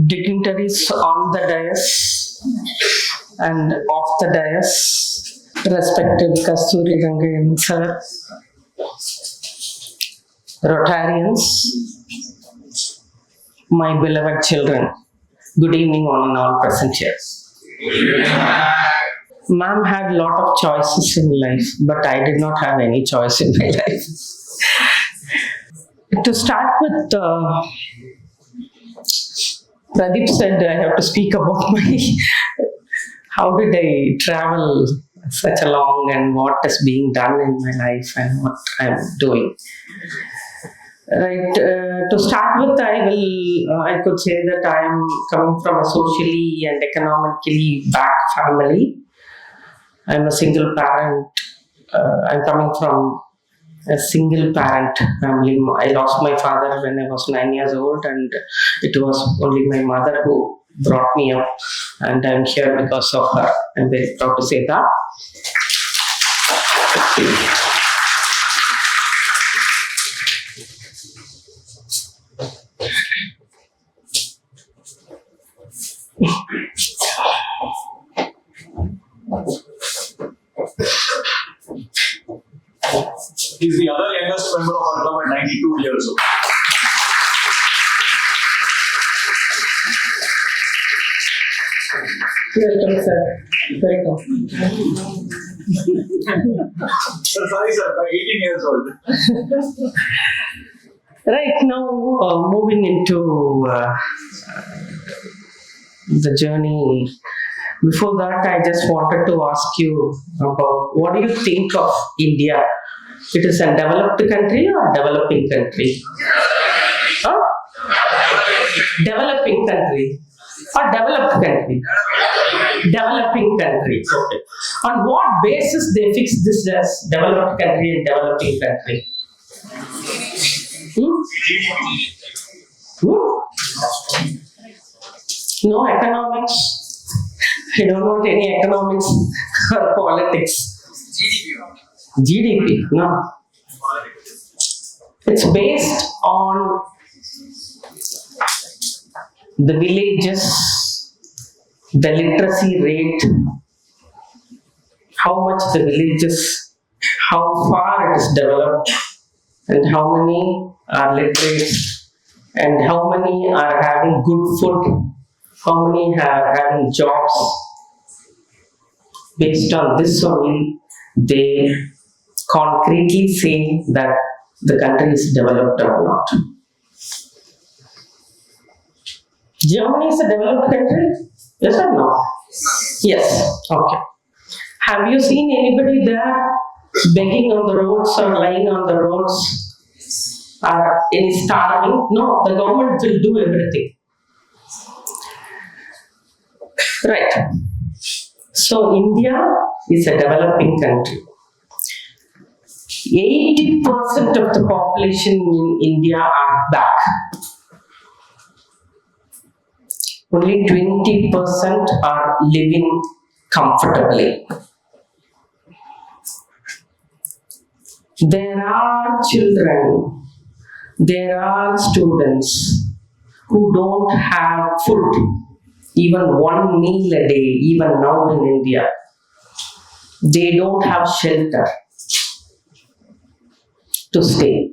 dignitaries on the dais and off the dais, respected Kasturi Rangayan sir, Rotarians, my beloved children, good evening one and all present here. Ma'am had a lot of choices in life, but I did not have any choice in my life. To start with, Pradeep said I have to speak about how did I travel such a long and what is being done in my life and what I'm doing. Right. To start with, I could say that I am coming from a socially and economically back family. I'm a single parent. I'm coming from a single parent family. I lost my father when I was 9 years old, and it was only my mother who brought me up, and I'm here because of her. I'm very proud to say that. He's the other youngest member of our club at 92 years old. Welcome, sir. Welcome. Sorry, sir, 18 years old. Right now, moving into the journey. Before that, I just wanted to ask you about what do you think of India? It is a developed country or developing country? Huh? Developing country or developed country? Developing country. Okay. On what basis they fix this as developed country and developing country? No economics. I don't want any economics or politics. GDP, no. It's based on the villages, the literacy rate, how much the villages, how far it is developed, and how many are literate, and how many are having good food, how many are having jobs. Based on this only, they concretely say that the country is developed or not. Germany is a developed country? Yes or no? Yes. Okay. Have you seen anybody there begging on the roads or lying on the roads? Or any starving? No, the government will do everything. Right. So India is a developing country. 80% of the population in India are back. Only 20% are living comfortably. There are children, there are students who don't have food, even one meal a day, even now in India. They don't have shelter to stay.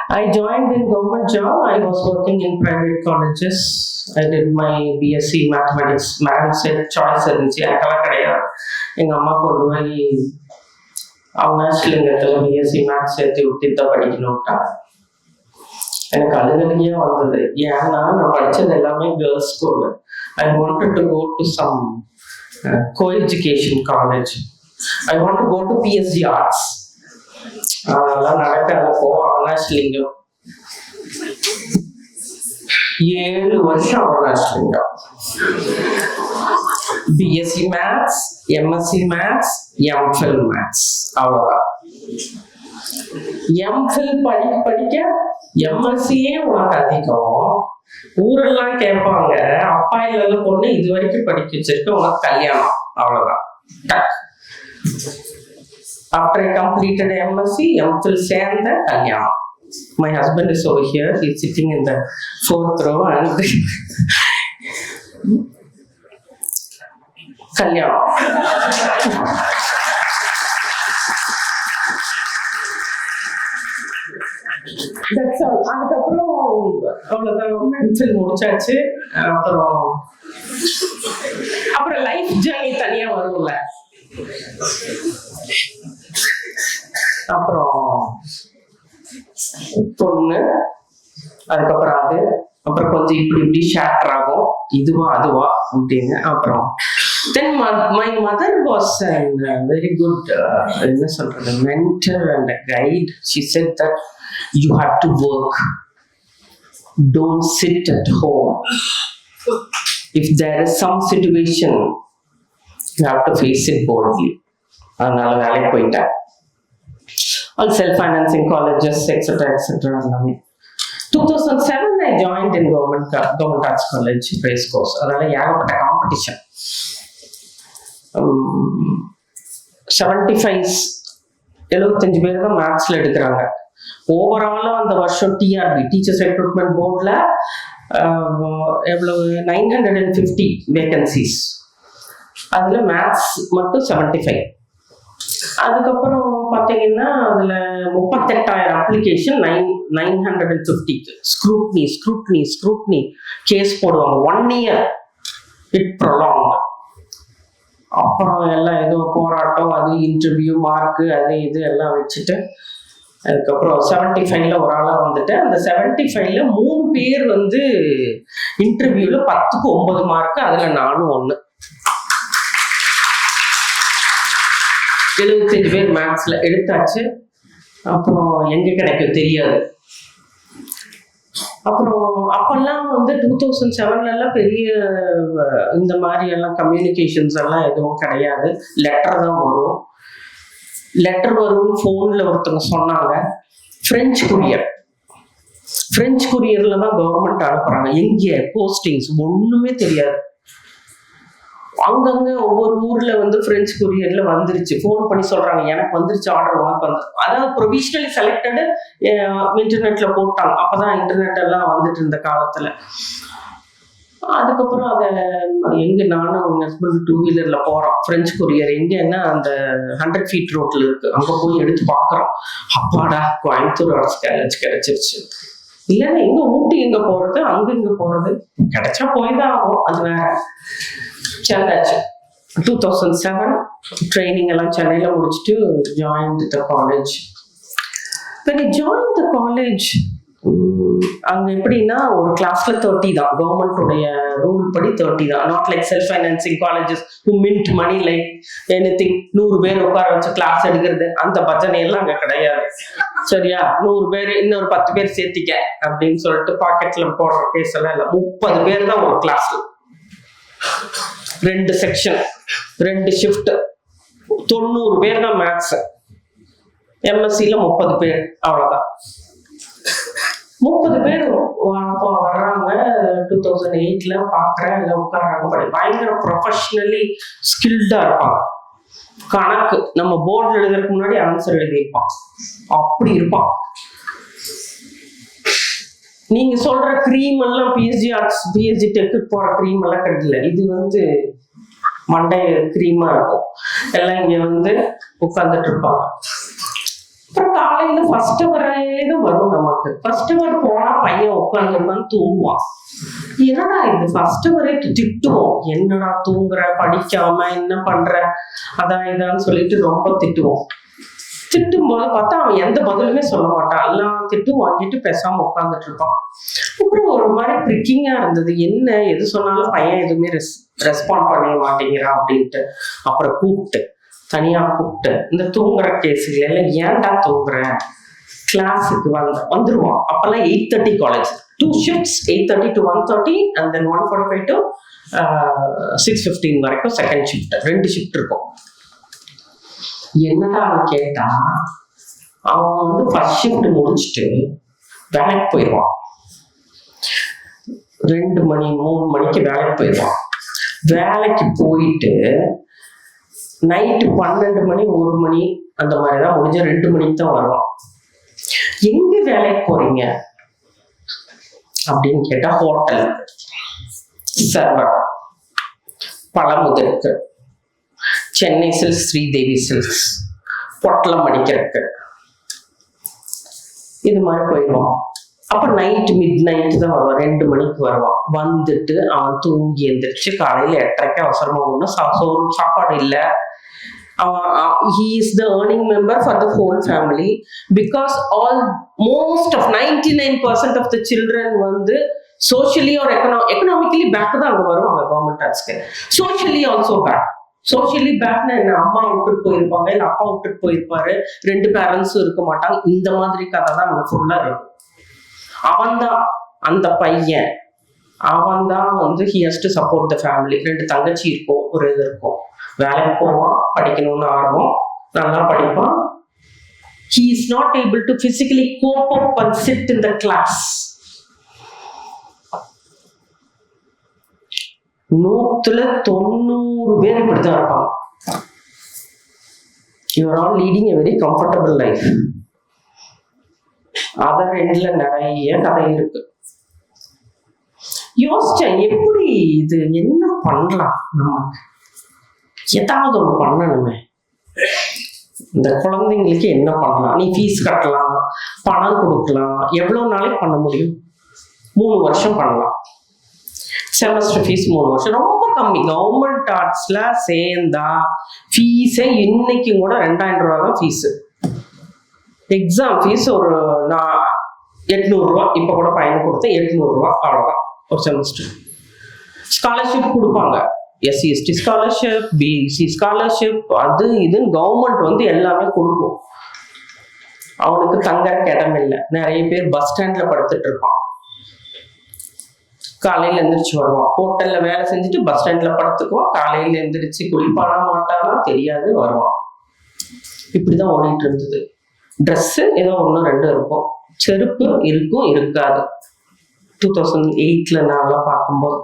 I joined in government job. I was working in private colleges. I did my BSc Mathematics. Madam said choice இருந்துச்சு எனக்கெல்லாம் கிடையாது. எங்க அம்மா கொண்டு போய் அவனாசிலிங்கத்தில் BSc maths சேர்த்து விட்டு தான் படிக்கணும்ட்டாங்க. எனக்கு அழுகலையே வந்தது. ஏன்னா நான் படித்தது எல்லாமே girls school. I wanted to go to some co-education college. I want to go to PSG Arts. அதெல்லாம் நடக்காத அவனாசிலிங்கம் 7 வருஷம் அவனாசிலிங்கம். BSc Maths, MSc Maths, MPhil Maths. அவ்வளோதான். MPhil படிக்க MSCயே உனக்கு அதிகம். ஊரெல்லாம் கேட்பாங்க, அப்பா இல்லாத பொண்ணு இது வரைக்கும் படிக்க வச்சிருக்கு, உனக்கு கல்யாணம். அவ்வளோதான். After I completed MSc, MPhil சேர்ந்த கல்யாணம். My husband is over here. He's sitting in the 4th row and Kalyan. That's all. அதுக்கப்புறம் அவ்வளோதான் மெடிசன் முடிச்சாச்சு. அப்புறம் லைஃப் ஜேர்னி தனியா வரும்ல. அப்புறம் பொண்ணு, அதுக்கப்புறம் அது, அப்புறம் கொஞ்சம் இப்படி ஷேட்டர் ஆகும், இதுவா அதுவா அப்படின்னு. அப்புறம் then my mother was a very good என்ன சொல்றது, mentor and a guide. She said that you have to work, don't sit at home. If there is some situation, you have to face it boldly. அதனால வேலைக்கு போயிட்டேன். All self-financing colleges, etc. எல்லாமே. 2007 I joined in government arts college race course. அதனால ஏகப்பட்ட competition. 75 பேர் தான் மேத்ஸ்ல எடுக்கிறாங்க. ஓவராலா அந்த வருஷம் டிஆர்பி டீச்சர்ஸ் ரெக்ரூட்மெண்ட் போர்ட்ல எவ்வளவு 950 வேகன்சிஸ். அதுல மேத்ஸ் மட்டும் 75. அதுக்கப்புறம் பார்த்தீங்கன்னா அதுல 38,000 அப்ளிகேஷன், 950 ஸ்க்ரூட்னி கேஸ் போடுவாங்க. 1 year இட் ப்ரொலாங். அப்புறம் எல்லாம் ஏதோ போராட்டம், அது இன்டர்வியூ மார்க்கு அது இது எல்லாம் வச்சுட்டு அதுக்கப்புறம் 75ல ஒரு ஆளா வந்துட்டு, அந்த 75ல 3 பேர் வந்து இன்டர்வியூல 10க்கு 9 மார்க்கு, அதுல நானும் 1. 75 பேர் மேத்ஸ்ல எடுத்தாச்சு. அப்புறம் எங்க கிடைக்கும் தெரியாது. அப்புறம் அப்பெல்லாம் வந்து 2007 எல்லாம் பெரிய இந்த மாதிரி எல்லாம் கம்யூனிகேஷன்ஸ் எல்லாம் எதுவும் கிடையாது. லெட்டர் தான் வரும். லெட்டர் வரும், ஃபோன்ல ஒருத்தவங்க சொன்னாங்க. பிரெஞ்சு குரியர்ல தான் கவர்மெண்ட் அனுப்புறாங்க. எங்க போஸ்டிங்ஸ் ஒண்ணுமே தெரியாது. அங்கங்க ஒவ்வொரு ஊர்ல வந்து பிரெஞ்சு குரியர்ல வந்துருச்சு. ஃபோன் பண்ணி சொல்றாங்க, எனக்கு வந்துருச்சு ஆர்டர், உனக்கு வந்து. அதாவது ப்ரொவிஷனலி செலக்டடு இன்டர்நெட்ல போட்டாங்க. அப்பதான் இன்டர்நெட் எல்லாம் வந்துட்டு இருந்த காலத்துல. அதுக்கப்புறம் அதை எங்க நானும் அவங்க ஹஸ்பண்ட் 2 வீலர்ல போறோம். பிரெஞ்சு கொரியர் எங்கன்னா அந்த 100 feet ரோட்ல இருக்கு. அங்க போய் எடுத்து பாக்குறோம். அப்பாடா, கோயம்புத்தூர் ஆர்ட்ஸ் காலேஜ் கிடைச்சிருச்சு. இல்லைன்னா எங்க ஊட்டி எங்க போறது, அங்க இங்க போறது, கிடைச்சா போய்தான் ஆகும். அது வேற. சேர்ந்தாச்சு. 2007 ட்ரைனிங் எல்லாம் சென்னையில முடிச்சுட்டு joined the college. When I joined the college, அங்க எப்படின்னா ஒரு கிளாஸ்ல 30 தான். கவர்மெண்ட் உடைய ரூல் படி 30 தான். Not like self financing colleges who mint money like anything. 100 பேர் உட்கார வச்சு கிளாஸ் எடுக்கிறது, அந்த பஜனை எல்லாம் அங்க கிடையாது. சரியா? 100 பேர் இன்னொரு 10 பேர் சேர்த்திக்க அப்படின்னு சொல்லிட்டு பாக்கெட்ல போடுற கேஸ் எல்லாம் இல்லை. 30 பேர் தான் ஒரு கிளாஸ்ல. 2 செக்ஷன், 2 ஷிஃப்ட், 90 பேர் தான் மேத்ஸ். எம்எஸ்சில 30 பேர், அவ்வளவுதான். 30 பேர் வர்றாங்க. 2008ல பாக்குறேன், எல்லாம் உட்கார்றாங்க. பயங்கர ப்ரொஃபஷனலி ஸ்கில்டா இருப்பாங்க. கணக்கு நம்ம போர்டில் எழுதுறதுக்கு முன்னாடி ஆன்சர் எழுதியிருப்பான். அப்படி இருப்பான். நீங்க சொல்ற கிரீம் எல்லாம் பிஎஸ்ஜி ஆர்ட்ஸ், பிஎஸ்ஜி டெக்கு போற கிரீம் எல்லாம் கிடைக்கல. இது வந்து மண்டை கிரீமா இருக்கும். எல்லாம் இங்க வந்து உட்கார்ந்துட்டு இருப்பாங்க. அப்புறம் காலையில ஃபர்ஸ்ட் அவரே தான் வரும் நமக்கு. ஃபர்ஸ்ட் அவர் போனா பையன் உட்காந்துருந்தான்னு தூங்குவான். என்னடா இது ஃபர்ஸ்ட் அவரே திட்டுவோம். என்னடா தூங்குற, படிக்காம என்ன பண்ற, அதான் இதான்னு சொல்லிட்டு ரொம்ப திட்டுவோம். திட்டும் போது பார்த்தா அவன் எந்த பதிலுமே சொல்ல மாட்டான். எல்லாம் திட்டும் வாங்கிட்டு பேசாம உட்காந்துட்டு இருப்பான். அப்புறம் ஒரு மாதிரி ப்ரிக்கிங்கா இருந்தது. என்ன எது சொன்னாலும் பையன் எதுவுமே ரெஸ்பாண்ட் பண்ண மாட்டேங்கிறான் அப்படின்ட்டு. அப்புறம் தனியா கூப்பிட்டு இந்த தூங்குற கேஸுல எல்லாம் ஏன்டா தூங்குற, கிளாஸுக்கு வந்துருவான். அப்பெல்லாம் 8:30 college, 2 shifts, 8:30 to 1:30 and then 1:45 to 6:15 வரைக்கும் செகண்ட் ஷிஃப்ட். 2 ஷிஃப்ட் இருக்கும். என்னடா கேட்டா அவன் வந்து ஃபர்ஸ்ட் ஷிஃப்ட் முடிச்சுட்டு வேலைக்கு போயிடுவான். 2 மணி 3 மணிக்கு வேலைக்கு போயிடுவான். வேலைக்கு போயிட்டு நைட்டு 12 மணி 1 மணி அந்த மாதிரிதான் முடிஞ்ச 2 மணிக்கு தான் வருவான். எங்க வேலைக்கு போறீங்க அப்படின்னு கேட்டா ஹோட்டல் சர்வர், பழமுதிருக்கு, சென்னை சில்க்ஸ், ஸ்ரீதேவி சில்க்ஸ், பொட்டலம் அடிக்கிறதுக்கு, இது மாதிரி போயிடுவான். அப்ப நைட் மிட் நைட் தான் வருவான், 2 மணிக்கு வருவான். வந்துட்டு அவன் தூங்கி எந்திரிச்சு காலையில 8:30 அவசரமா ஒண்ணு சோறு சாப்பாடு இல்லை. He is the earning member for the whole family because most of 99% of the children வந்து socially or economically back தான் அங்க வருவாங்க கவர்மெண்ட் டாக்ஸ்க்கு. socially also back. சோஷியலி பேக்னா என்ன, அம்மா விட்டுட்டு போயிருப்பாங்க, இல்லை அப்பா விட்டுட்டு போயிருப்பாரு, 2 பேரண்ட்ஸும் இருக்க மாட்டாங்க. இந்த மாதிரி கதை தான் அங்க ஃபுல்லா இருக்கும். அவன்தான் அந்த பையன், அவன்தான் வந்து he has to support the family. 2 தங்கச்சி இருக்கும், ஒரு இது இருக்கும். வேலைக்கு போவான், படிக்கணும்னு ஆர்வம், நல்லா படிப்பான். He is not able to physically cope up and sit in the class. 100% பேர் இப்படிதான் இருப்பாங்க. You are all leading a very comfortable life. Other எண்ட்ல நிறைய கதை இருக்கு. யோசிச்சேன், எப்படி இது என்ன பண்ணலாம், நம்ம ஏதாவது ஒன்று பண்ணணுமே, இந்த குழந்தைங்களுக்கு என்ன பண்ணலாம். நீ ஃபீஸ் கட்டலாம், பணம் கொடுக்கலாம், எவ்வளவு நாளைக்கு பண்ண முடியும்? 3 வருஷம் பண்ணலாம். செமஸ்டர் ஃபீஸ் 3 வருஷம் ரொம்ப கம்மி. கவர்மெண்ட் ஆர்ட்ஸ்ல சேர்ந்தா ஃபீஸே இன்னைக்கு கூட 2000 ரூபா தான் ஃபீஸு. எக்ஸாம் ஃபீஸ் ஒரு 800 ரூபா. இப்போ கூட பையன் கொடுத்த 800 ரூபா, அவ்வளோதான் ஒரு செமஸ்டர். ஸ்காலர்ஷிப் கொடுப்பாங்க, SC ST scholarship, BC scholarship, அது இதுன்னு கவர்மெண்ட் வந்து எல்லாமே கொடுக்கும். அவனுக்கு தங்க இடம் இல்லை. நிறைய பேர் பஸ் ஸ்டாண்ட்ல படுத்துட்டு இருப்பான். காலையில எந்திரிச்சு வருவான், ஹோட்டல்ல வேலை செஞ்சுட்டு பஸ் ஸ்டாண்ட்ல படுத்துக்குவான். காலையில எந்திரிச்சு குளிப்பானா மாட்டானா தெரியாது, வருவான். இப்படிதான் ஓடிட்டு இருந்தது. ட்ரெஸ் ஏதோ 1-2 இருக்கும், செருப்பு இருக்கும் இருக்காது. 2008ல நான்லாம் பார்க்கும்போது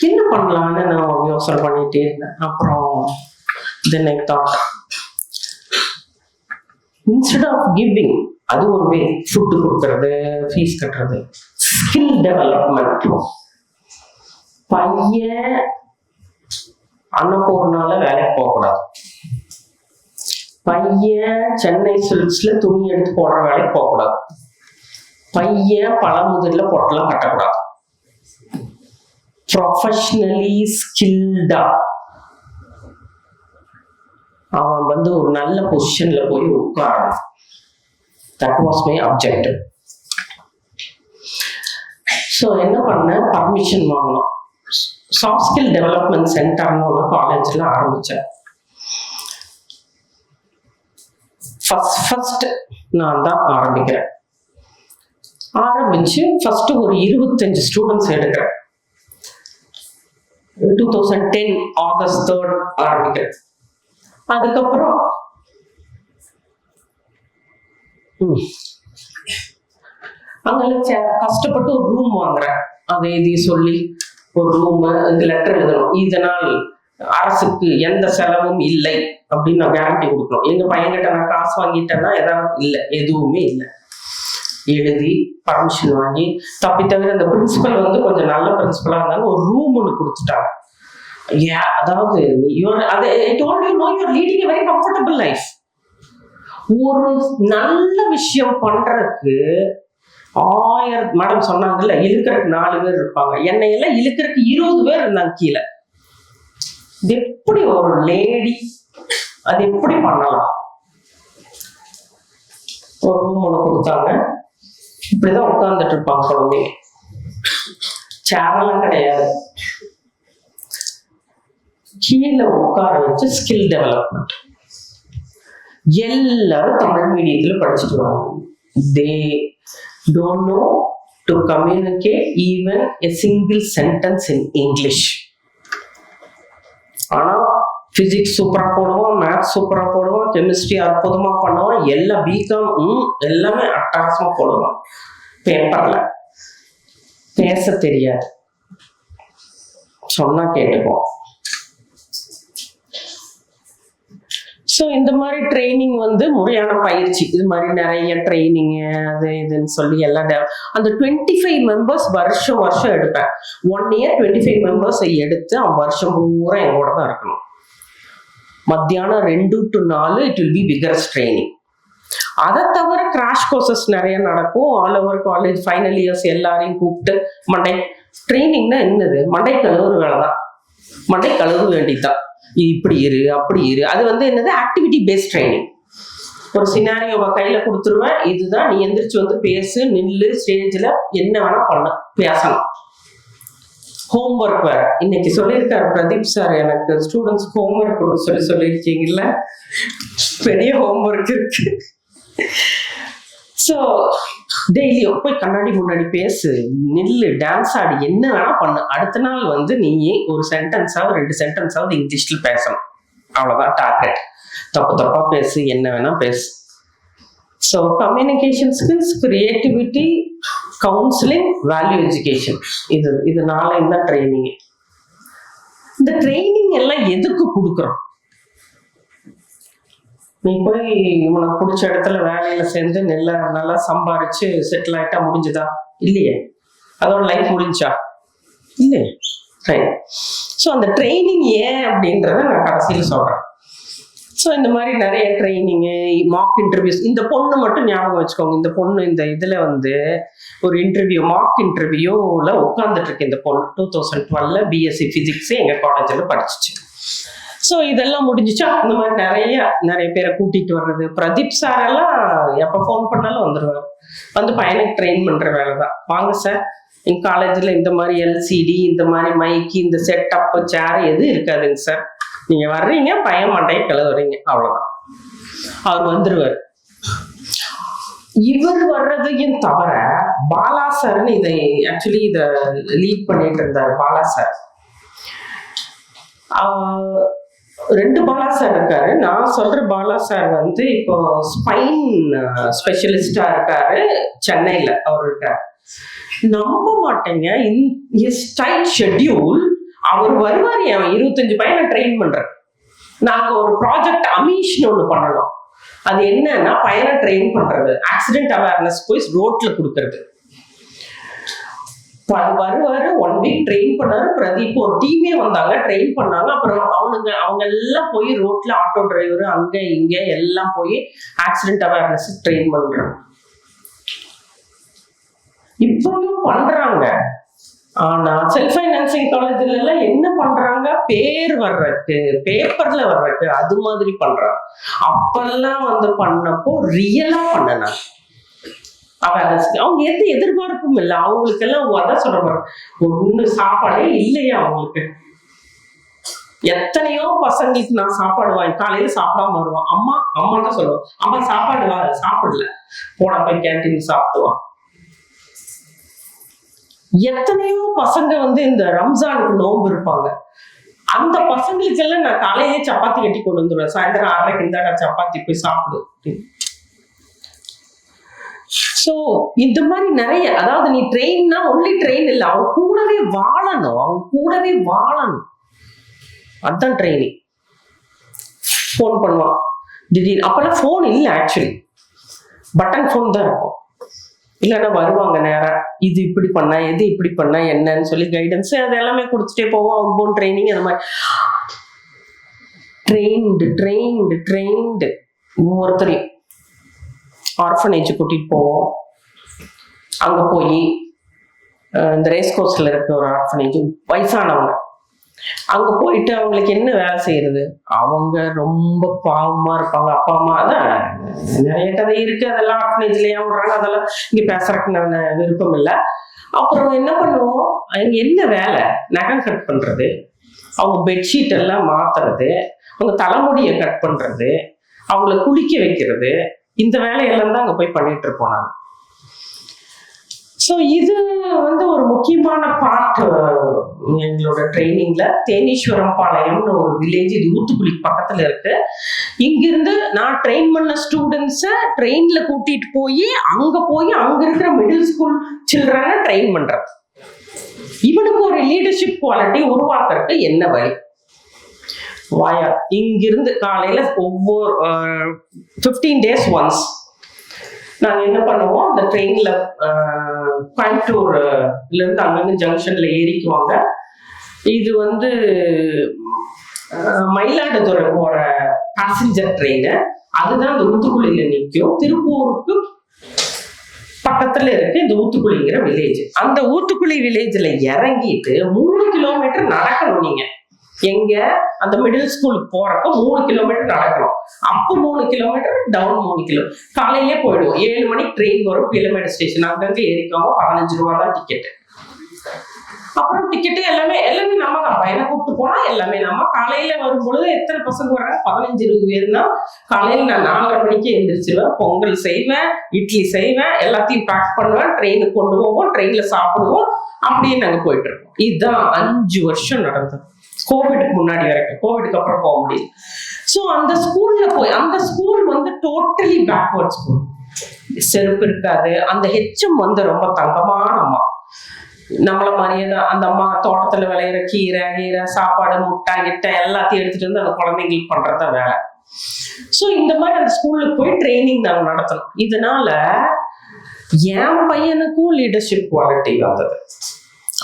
என்ன பண்ணலான்னு நான் யோசனை பண்ணிட்டே இருந்தேன். அப்புறம் then I thought, instead of giving, அது ஒரு வே, ஃபுட்டு கொடுக்கறது, ஃபீஸ் கட்டுறது, ஸ்கில் டெவலப்மெண்ட். பையன் அன்னபூர்ணால வேலைக்கு போகக்கூடாது, பையன் சென்னை சில்க்ஸ்ல துணி எடுத்து போடுற வேலைக்கு போகக்கூடாது, பையன் பழமுதிர்ல பொட்டெல்லாம் கட்டக்கூடாது. ப்ரொஃபஷனலி ஸ்கில்டா அவன் வந்து ஒரு நல்ல பொசிஷன்ல போய் உட்காரணும். That was my objective. So என்ன பண்ண, பர்மிஷன் வாங்கணும். சாஃப்ட் ஸ்கில் டெவலப்மெண்ட் சென்டர்னு ஒன்று காலேஜில் ஆரம்பித்தேன். ஃபர்ஸ்ட் நான் தான் ஆரம்பிக்கிறேன். ஆரம்பிச்சு ஃபர்ஸ்ட் ஒரு 25 ஸ்டூடெண்ட்ஸ் எடுக்கிறேன். 2010 ஆகஸ்ட் 3 ஆரம்பிக்கிறேன். அதுக்கப்புறம் அங்கே கஷ்டப்பட்டு ஒரு ரூம் வாங்குறேன். அதை இதையும் சொல்லி ஒரு ரூம், லெட்டர் எழுதணும், இதனால் அரசுக்கு எந்த செலவும் இல்லை அப்படின்னு நான் கேரண்டி கொடுக்கணும். எங்க பையன்கிட்ட நான் காசு வாங்கிட்டேன்னா ஏதாவது இல்லை, எதுவுமே இல்லை. எழுதி பர்மிஷன் வாங்கி, தப்பி தவிர அந்த பிரின்சிபல் வந்து கொஞ்சம் நல்ல பிரின்சிபலா இருந்தாலும் ஒரு ரூம் ஒன்று கொடுத்துட்டாங்க. அதாவது வெரி கம்ஃபர்டபுள் லைஃப். ஒரு நல்ல விஷயம் பண்றதுக்கு 1000 மேடம் சொன்னாங்கல்ல, இழுக்கிறதுக்கு 4 பேர் இருப்பாங்க, என்னையெல்லாம் இழுக்கிறதுக்கு 20 பேர் இருந்தாங்க கீழே. இது எப்படி ஒரு லேடி அது எப்படி பண்ணலாம்? ஒரு ரூம் ஒன்று கொடுத்தாங்க. இப்படிதான் உட்கார்ந்துட்டு இருப்பாங்க குழந்தைங்க, சேரெல்லாம் கிடையாது. கீழே உட்கார வச்சு ஸ்கில் டெவலப்மெண்ட். எல்லாரும் தமிழ் மீடியத்துல படிச்சுட்டு வராங்க. தே don't know to communicate even a single sentence in English. ஆனா பிசிக்ஸ் சூப்பரா போடுவான், மேத்ஸ் சூப்பரா போடுவான், கெமிஸ்ட்ரி அற்புதமா பண்ணுவான், எல்லா பிகாம் எல்லாமே அட்டகாசமா போடுவான். பேப்பர்ல பேச தெரியாது, சொன்னா கேட்டுப்போம். ஸோ இந்த மாதிரி ட்ரைனிங் வந்து முறையான பயிற்சி, இது மாதிரி நிறைய ட்ரைனிங்கு அது இதுன்னு சொல்லி எல்லாம் அந்த 25 மெம்பர்ஸ் வருஷம் வருஷம் எடுப்பேன். 1 year 25 மெம்பர்ஸை எடுத்து அவன் வருஷம் பூரா எங்கூட தான் இருக்கணும். மத்தியானம் 2 to 4 it will be vigorous training. அதை தவிர கிராஷ் கோர்சஸ் நிறைய நடக்கும். All over college final years எல்லாரையும் கூப்பிட்டு மண்டை ட்ரைனிங்னா என்னது, மண்டை கழுவுற வேலை தான், மண்டை கழுவ வேண்டியதுதான், இப்படி இரு அப்படி இரு. அது வந்து என்னது, ஆக்டிவிட்டி பேஸ்ட் ட்ரைனிங். ஒரு சினாரியோவை கையில கொடுத்துருவேன், இதுதான் நீ எந்திரிச்சு வந்து பேசு, நில்லு, ஸ்டேஜ்ல என்ன வேணா பண்ண பேசலாம். ஹோம்ஒர்க் வேற இன்னைக்கு சொல்லியிருக்காரு பிரதீப் சார், எனக்கு ஸ்டூடெண்ட்ஸ் ஹோம்ஒர்க் சொல்லியிருக்கீங்கல்ல, பெரிய ஹோம்ஒர்க் இருக்கு. ஸோ டெய்லியும் போய் கண்ணாடி முன்னாடி பேசு, நில்லு, டான்ஸ் ஆடி, என்ன வேணா பண்ணு. அடுத்த நாள் வந்து நீ ஒரு சென்டென்ஸாவது 2 சென்டென்ஸாவது இங்கிலீஷ்ல பேசணும். அவ்வளவுதான் டார்கெட். தப்பா பேசு, என்ன வேணா பேசு. So communication skills, creativity, counselling, value education, இது 4 தான் ட்ரைனிங். இந்த ட்ரைனிங் எல்லாம் எதுக்கு கொடுக்குறோம்? நீ போய் உனக்கு பிடிச்ச இடத்துல வேலையில சேர்ந்து நல்லா சம்பாரிச்சு செட்டில் ஆயிட்டா முடிஞ்சுதா? இல்லையே. அதோட லைஃப் முடிஞ்சா? இல்லையே. ரைட். ஸோ அந்த ட்ரைனிங் ஏன் அப்படின்றத நான் கடைசியில் சொல்றேன். ஸோ இந்த மாதிரி நிறைய ட்ரைனிங்கு, மார்க் இன்டர்வியூஸ். இந்த பொண்ணு மட்டும் ஞாபகம் வச்சுக்கோங்க, இந்த பொண்ணு இந்த இதுல வந்து ஒரு இன்டர்வியூ, மார்க் இன்டர்வியூல உட்காந்துட்டு இருக்கு இந்த பொண்ணு. 2012 பிஎஸ்சி பிசிக்ஸ் எங்க காலேஜில் படிச்சிச்சு. ஸோ இதெல்லாம் முடிஞ்சிச்சா, இந்த மாதிரி நிறைய பேரை கூட்டிட்டு வர்றது. பிரதீப் சார் எல்லாம் எப்போ ஃபோன் பண்ணாலும் வந்துடுவார். வந்து பையனுக்கு ட்ரெயின் பண்ற வேலை தான். வாங்க சார், எங்க காலேஜில் இந்த மாதிரி எல்சிடி, இந்த மாதிரி மைக்கு, இந்த செட்டப் சேர் எது இருக்காதுங்க சார், நீங்க வர்றீங்க, பையன் மண்டையை கிளவுறீங்க, அவ்வளவுதான். அவர் வந்துருவார். இவர் வர்றதையும் தவிர பாலா சார்னு ஆக்சுவலி இதை லீட் பண்ணிட்டு இருந்தார் பாலா சார். 2 பாலா சார் இருக்காரு. நான் சொல்ற பாலா சார் வந்து இப்போ ஸ்பைன் ஸ்பெஷலிஸ்டா இருக்காரு, சென்னையில அவர் இருக்காரு. நம்ப மாட்டேங்க, டைட் ஷெட்யூல். அவர் வருவார், 25 பையனை ட்ரெயின் பண்றாரு. நாங்க ஒரு ப்ராஜெக்ட் அமீஷ்னு ஒண்ணு பண்ணணும். அது என்னன்னா பையனை ட்ரெயின் பண்றது, ஆக்சிடென்ட் அவேர்னஸ் போய் ரோட்ல கொடுக்கறது. வருவாரு, 1 week ட்ரெயின் பண்ணாரு. பிரதீப் ஒரு டீமே வந்தாங்க, ட்ரெயின் பண்ணாங்க. அப்புறம் அவங்க எல்லாம் போய் ரோட்ல ஆட்டோ டிரைவர் அங்க இங்க எல்லாம் போய் ஆக்சிடென்ட் அவேர்னஸ் ட்ரெயின் பண்றாங்க. இப்பவும் பண்றாங்க. ஆனா செல்ஃப் ஃபைனான்சிங் காலேஜ்ல எல்லாம் என்ன பண்றாங்க, பேர் வர்றதுக்கு, பேப்பர்ல வர்றதுக்கு, அது மாதிரி பண்றாங்க. அப்பெல்லாம் வந்து பண்ணப்போ ரியலா பண்ணனா அவங்க எந்த எதிர்பார்ப்பும் இல்லை. அவங்களுக்கு எல்லாம் அதான் சொல்ற ஒண்ணு சாப்பாடே இல்லையா அவங்களுக்கு. எத்தனையோ பசங்களுக்கு நான் சாப்பாடு வாங்கி, காலையில சாப்பிடாம வருவான், அம்மா தான் சொல்லுவோம், அம்மா சாப்பாடு சாப்பிடல, போன போய் கேன்டீன் சாப்பிடுவான். எத்தனையோ பசங்க வந்து இந்த ரம்ஜானுக்கு நோன்பு இருப்பாங்க. அந்த பசங்களுக்கு எல்லாம் நான் காலையிலே சப்பாத்தி கட்டி கொண்டு வந்துடுவேன், சாயந்தரம் 6:30 இந்தாடா சப்பாத்தி போய் சாப்பிடு. ஸோ இந்த மாதிரி நிறைய, அதாவது நீ ட்ரெயின்னா ஒன்லி ட்ரெயின் இல்லை, அவங்க கூடவே வாழணும். அதுதான் ட்ரைனிங். ஃபோன் பண்ணுவான் திடீர்னு. அப்பெல்லாம் ஃபோன் இல்லை, ஆக்சுவலி பட்டன் ஃபோன் தான் இருக்கும். இல்லைன்னா வருவாங்க நேரா, இது இப்படி பண்ணா, எது இப்படி பண்ணா என்னன்னு சொல்லி கைடன்ஸ் அது எல்லாமே கொடுத்துட்டே போவோம். அவுட் போன் ட்ரைனிங் அந்த மாதிரி ட்ரெயின்டு ஒவ்வொருத்தரையும் ஆர்ஃபனேஜ் கூட்டிட்டு போவோம். அங்க போய் இந்த ரேஸ் கோர்ஸ்ல இருக்க ஒரு ஆர்ஃபனேஜ், வயசானவங்க, அங்க போயிட்டு அவங்களுக்கு என்ன வேலை செய்யறது, அவங்க ரொம்ப பாவமா இருப்பாங்க. அப்பா அம்மா தான் நிறைய கதை இருக்கு, அதெல்லாம் ஆர்ஃபனேஜ்ல ஏன் விடுறாங்க, அதெல்லாம் இங்க பேசுறதுக்கு நான் விருப்பம் இல்லை. அப்புறம் என்ன பண்ணுவோம், அங்க என்ன வேலை, நகம் கட் பண்றது, அவங்க பெட்ஷீட் எல்லாம் மாத்துறது, அவங்க தலைமுடியை கட் பண்றது, அவங்கள குளிக்க வைக்கிறது, இந்த வேலையெல்லாம் தான் அங்க போய் பண்ணிட்டு இருப்போம் நாங்க. ஸோ இது வந்து ஒரு முக்கியமான பார்ட் எங்களோட ட்ரைனிங்ல. தேனீஸ்வரம் பாளையம்னு ஒரு வில்லேஜ், இது ஊத்துக்குளிக்கு பக்கத்துல இருக்கு. இங்கிருந்து நான் ட்ரெயின் பண்ண ஸ்டூடெண்ட்ஸை ட்ரெயின்ல கூட்டிட்டு போய் அங்க இருக்கிற மிடில் ஸ்கூல் சில்ட்ரனை ட்ரெயின் பண்றது. இவனுக்கு ஒரு லீடர்ஷிப் குவாலிட்டி உருவாக்குறதுக்கு என்ன வழி? வாயா இங்கிருந்து காலையில ஒவ்வொரு 15 days ஒன்ஸ் நாங்க என்ன பண்ணுவோம், அந்த ட்ரெயின்ல கோயம்புத்தூர்ல இருந்து அங்கங்க ஜங்ஷன்ல ஏறிக்குவாங்க. இது வந்து மயிலாடுதுறை போற பேசஞ்சர் ட்ரெயின். அதுதான் இந்த ஊத்துக்குளியில நிற்கும். திருப்பூருக்கு பக்கத்துல இருக்கு இந்த ஊத்துக்குளிங்கிற வில்லேஜ். அந்த ஊத்துக்குளி வில்லேஜ்ல இறங்கிட்டு 3 கிலோமீட்டர் நடக்கணும். நீங்க எங்க அந்த மிடில் ஸ்கூலுக்கு போறப்ப 3 கிலோமீட்டர் நடக்கணும். அப்போ 3 கிலோமீட்டர், டவுன் 3 கிலோ. காலையிலே போயிடுவோம். 7 மணிக்கு ட்ரெயின் வரும் பீலமேடு ஸ்டேஷன். அங்கங்க ஏறிக்கோங்க. 15 ரூபா தான் டிக்கெட்டு. அப்புறம் டிக்கெட்டு எல்லாமே நம்ம தான். பையனை கூப்பிட்டு போனா எல்லாமே நம்ம. காலையில வரும்பொழுது எத்தனை பசங்க வர்றாங்க, 15-20 பேருனா காலையில நான் 4:30 மணிக்கு எழுந்திரிச்சிருவேன். பொங்கல் செய்வேன், இட்லி செய்வேன், எல்லாத்தையும் பேக் பண்ணுவேன், ட்ரெயினுக்கு கொண்டு போவோம், ட்ரெயின்ல சாப்பிடுவோம். அப்படியே நாங்க போயிட்டு இருக்கோம். இதுதான் 5 வருஷம் நடந்தது. கோவிடுக்கு முன்னாடி வரைக்கும். கோவிடுக்கு அப்புறம் போக முடியல. ஸோ அந்த ஸ்கூல்ல போய், அந்த ஸ்கூல் வந்து டோட்டலி பேக்வர்ட் ஸ்கூல். செருப்பு இருக்காது. அந்த ஹெச்எம் வந்து ரொம்ப தங்கமான அம்மா. நம்மள மாதிரியே தான். அந்த அம்மா தோட்டத்துல விளையிற கீரை சாப்பாடு, முட்டை கிட்டை எல்லாத்தையும் எடுத்துட்டு வந்து அந்த குழந்தைங்களுக்கு பண்றத வேலை. ஸோ இந்த மாதிரி அந்த ஸ்கூலுக்கு போய் ட்ரைனிங் நாங்க நடத்தணும். இதனால என் பையனுக்கும் லீடர்ஷிப் குவாலிட்டி வந்தது.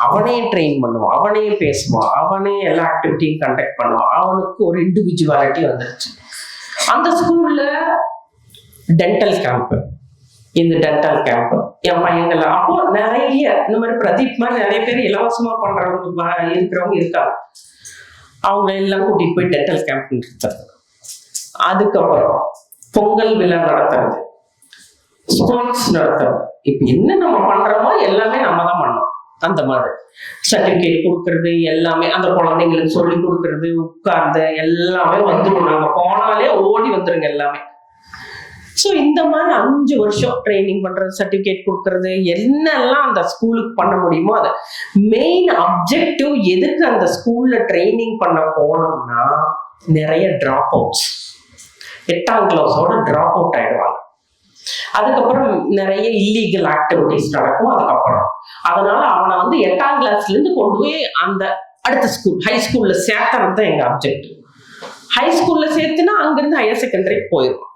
அவனே ட்ரெயின் பண்ணுவான், அவனே பேசுவான், அவனே எல்லா ஆக்டிவிட்டியும் கண்டக்ட் பண்ணுவான். அவனுக்கு ஒரு இண்டிவிஜுவாலிட்டி வந்துருச்சு. அந்த ஸ்கூல்ல டென்டல் கேம்ப், இந்த டென்டல் கேம்ப் என் பையங்கள அப்போ நிறைய இந்த மாதிரி பிரதீப் மாதிரி நிறைய பேர் இலவசமா பண்றவங்க இருக்கிறவங்க இருக்காங்க. அவங்க எல்லாம் கூட்டிட்டு போய் டென்டல் கேம்ப் நடத்துறது. அதுக்கப்புறம் பொங்கல் விழா நடத்துறது, ஸ்போர்ட்ஸ் நடத்துறது. இப்ப என்ன நம்ம பண்றோமோ எல்லாமே நம்ம தான் பண்ணோம். அந்த மாதிரி சர்டிபிகேட் கொடுக்கறது எல்லாமே அந்த குழந்தைங்களுக்கு சொல்லி கொடுக்கறது, உட்கார்ந்து எல்லாமே வந்துடும். நாங்க போனாலே ஓடி வந்துருங்க எல்லாமே. ஸோ இந்த மாதிரி 5 வருஷம் ட்ரைனிங் பண்றது, சர்டிபிகேட் கொடுக்கறது, என்னெல்லாம் அந்த ஸ்கூலுக்கு பண்ண முடியுமோ அது. மெயின் அப்ஜெக்டிவ் எதுக்கு அந்த ஸ்கூல்ல ட்ரைனிங் பண்ண போனோம்னா, நிறைய டிராப் அவுட்ஸ் 8ஆம் கிளாஸோட டிராப் அவுட் ஆயிடுவாங்க. அதுக்கப்புறம் நிறைய இல்லீகல் ஆக்டிவிட்டிஸ் நடக்கும் அதுக்கப்புறம். அதனால அவனை வந்து 8ஆம் கிளாஸ்ல இருந்து கொண்டு போய் அந்த அடுத்த ஸ்கூல் ஹை ஸ்கூல்ல சேர்த்தறது தான் எங்க அப்ஜெக்டிவ். ஹை ஸ்கூல்ல சேர்த்துனா அங்கிருந்து ஹையர் செகண்டரிக்கு போயிடும்.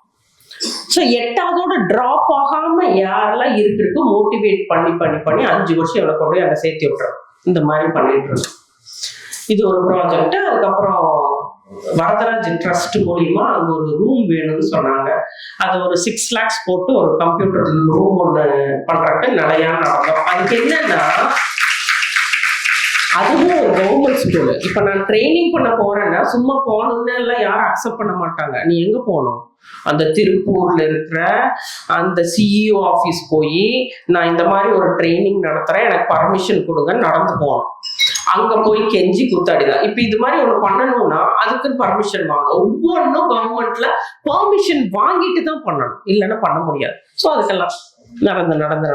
ஸோ 8ஆவதோட டிராப் ஆகாம யாரெல்லாம் இருக்கு மோட்டிவேட் பண்ணி 5 வருஷம் இவனை கொண்டு போய் அங்கே சேர்த்து விட்டுறோம். இந்த மாதிரி பண்ணிட்டு இருக்கோம். இது ஒரு ப்ராஜெக்ட். அதுக்கப்புறம் வரதராஜ் ட்ரஸ்ட் மூலியமா அங்க ஒரு ரூம் வேணும்னு சொன்னாங்க. அது ஒரு 6 lakhs போட்டு ஒரு கம்ப்யூட்டர் ரூம் ஒன்று பண்றதுக்கு நிறையா நடந்தோம். அதுக்கு என்னன்னா, அதுவும் ஒரு கவர்மெண்ட் ஸ்கூலு. இப்ப நான் ட்ரைனிங் பண்ண போறேன்னா சும்மா போகணும்னு எல்லாம் யாரும் அக்செப்ட் பண்ண மாட்டாங்க. நீ எங்க போகணும், அந்த திருப்பூர்ல இருக்கிற அந்த சிஇஓ ஆஃபீஸ் போய் நான் இந்த மாதிரி ஒரு ட்ரைனிங் நடத்துறேன், எனக்கு பர்மிஷன் கொடுங்க, நடந்து போகணும். அங்க போய் கெஞ்சி கூத்தாடிதான். இப்ப இது மாதிரி ஒண்ணு பண்ணணும்னா அதுக்குன்னு பர்மிஷன் வாங்கணும். ஒவ்வொன்றும் கவர்மெண்ட்ல பர்மிஷன் வாங்கிட்டு தான் பண்ணணும், இல்லைன்னா பண்ண முடியாது. ஸோ அதுக்கெல்லாம்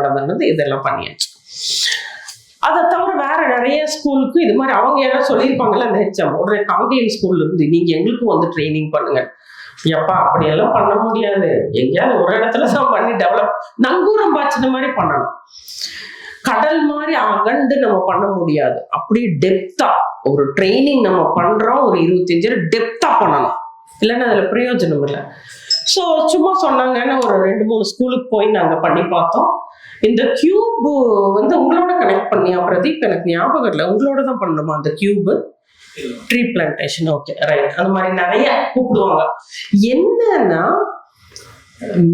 நடந்து இதெல்லாம் பண்ணியாச்சு. அதை தவிர வேற நிறைய ஸ்கூலுக்கு இது மாதிரி அவங்க யாராவது சொல்லியிருப்பாங்கல்ல, அந்த ஹெச்எம் உடனே காங்கேயம் ஸ்கூல்ல இருந்து நீங்க எங்களுக்கும் வந்து ட்ரைனிங் பண்ணுங்க. எப்பா அப்படியெல்லாம் பண்ண முடியாது, எங்கேயாவது ஒரு இடத்துல தான் பண்ணி டெவலப், நங்கூரம் பாய்ச்சின மாதிரி பண்ணணும். கடல் மாதிரி அகண்டு நம்ம பண்ண முடியாது. அப்படியே டெப்தா ஒரு ட்ரைனிங் நம்ம பண்றோம், ஒரு 25 டெப்தா பண்ணணும், இல்லைன்னா அதுல பிரயோஜனம் இல்லை. ஸோ சும்மா சொன்னாங்கன்னு ஒரு 2-3 ஸ்கூலுக்கு போய் நாங்க பண்ணி பார்த்தோம். இந்த கியூப் வந்து உங்களோட கனெக்ட் பண்ணியா பிரதீப்? எனக்கு ஞாபகம் இல்லை, உங்களோட தான் பண்ணணுமா அந்த cube? Tree plantation, okay right. அந்த மாதிரி நிறைய கூப்பிடுவாங்க. என்னன்னா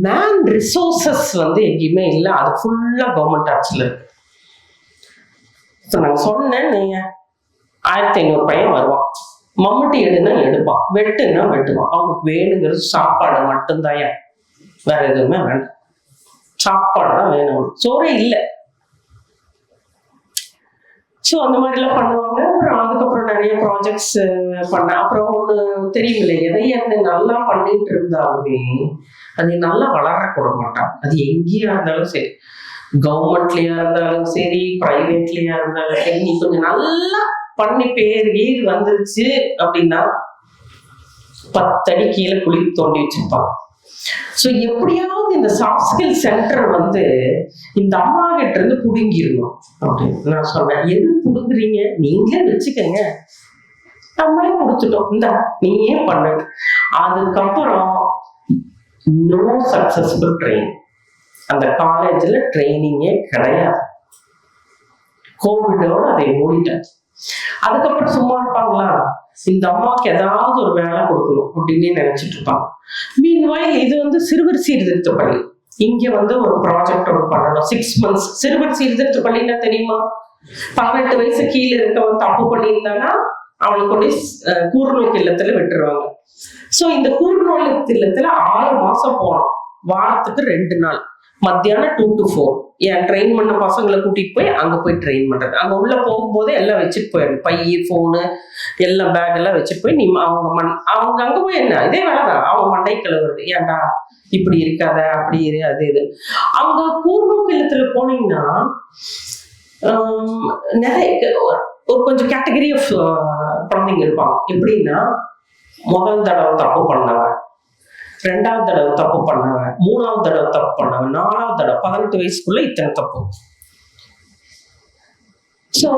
மேன் ரிசோர்சஸ் வந்து எங்கேயுமே இல்லை, அது ஃபுல்லா கவர்மெண்ட் ஆட்சியில் இருக்கு. நான் சொன்னேன், நீங்க 1500 பையன் வருவான், மம்முட்டி எடுனா எடுப்பான், வெட்டுன்னா வெட்டுவான். அவனுக்கு வேணுங்கிறது சாப்பாடு மட்டும்தான், வேற எதுவுமே வேண்டாம், சாப்பாடு தான் வேணும், சோறே இல்லை. ஸோ அந்த மாதிரிலாம் பண்ணுவாங்க. அப்புறம் அதுக்கப்புறம் நிறைய ப்ராஜெக்ட்ஸ் பண்ண. அப்புறம் ஒன்று தெரியுமில்ல, எதையா நல்லா பண்ணிட்டு இருந்தாலுமே அது நல்லா வளர கூட மாட்டாங்க. அது எங்கேயா இருந்தாலும் சரி, கவர்மெண்ட்லயா இருந்தாலும் சரி, பிரைவேட்லயா இருந்தாலும் சரி, நீ கொஞ்சம் நல்லா பண்ணி பேர் வந்துருச்சு அப்படின்னா 10 அடி கீழே குழி தோண்டி வச்சிருப்பாங்க. ஸோ எப்படியாவது இந்த சாஃப்ட் ஸ்கில் சென்டர் வந்து இந்த அம்மா கிட்ட இருந்து புடுங்கிடணும் அப்படின்னு நான் சொன்னேன். எது புடுங்குறீங்க, நீங்களே வச்சுக்கங்க, நம்மளே கொடுத்துட்டோம், இந்த நீயே பண்ணு. அதுக்கப்புறம் நோ சக்சஸ்ஃபுல் ட்ரைனிங். அந்த காலேஜ்ல ட்ரைனிங்கே கிடையாது. கோவிடோட அதை மூடிட்டேன். அதுக்கப்புறம் சும்மா இருப்பாங்களா, இந்த அம்மாவுக்கு ஏதாவது ஒரு வேலை கொடுக்கணும் அப்படின்னு நினைச்சிட்டு இருப்பாங்க. மீன்வாயில் இது வந்து சிறுவர் சீர்திருத்த பள்ளி. இங்க வந்து ஒரு ப்ராஜெக்ட் ஒன்று பண்ணணும், 6 months. சிறுவர் சீர்திருத்த பள்ளின்னா தெரியுமா? 18 வயசு கீழே இருக்கவன் தப்பு பண்ணியிருந்தானா அவனுக்கு கொண்டு கூர்நோக்கு இல்லத்துல விட்டுருவாங்க. சோ இந்த கூர்நோக்கு இல்லத்துல 6 மாசம் போனோம். வாரத்துக்கு 2 நாள் மத்தியானம் 2 to 4 என் ட்ரெயின் பண்ண பசங்களை கூட்டிட்டு போய் அங்க போய் ட்ரெயின் பண்றது. அங்க உள்ள போகும்போதே எல்லாம் வச்சுட்டு போயிடும், பை, போனு எல்லாம் பேக் எல்லாம் வச்சுட்டு போய் நீ அவங்க அங்க போய் என்ன இதே வேலைதான், அவங்க மண்டை கழுவுறது. ஏன்டா இப்படி இருக்காத, அப்படி இரு, அது இது. அங்க கூர்நோக்கு இல்லத்துல போனீங்கன்னா நிறைய ஒரு கொஞ்சம் கேட்டகரி ஆஃப் குழந்தைங்க இருப்பாங்க. எப்படின்னா, முதல் தடவை தப்பு பண்ணவன், 2வது தடவை தப்பு பண்ணவன், 3வது தடவை தப்பு பண்ணவன், 4வது தடவை 18 வயசுக்குள்ள இத்தனை தப்பு. சோ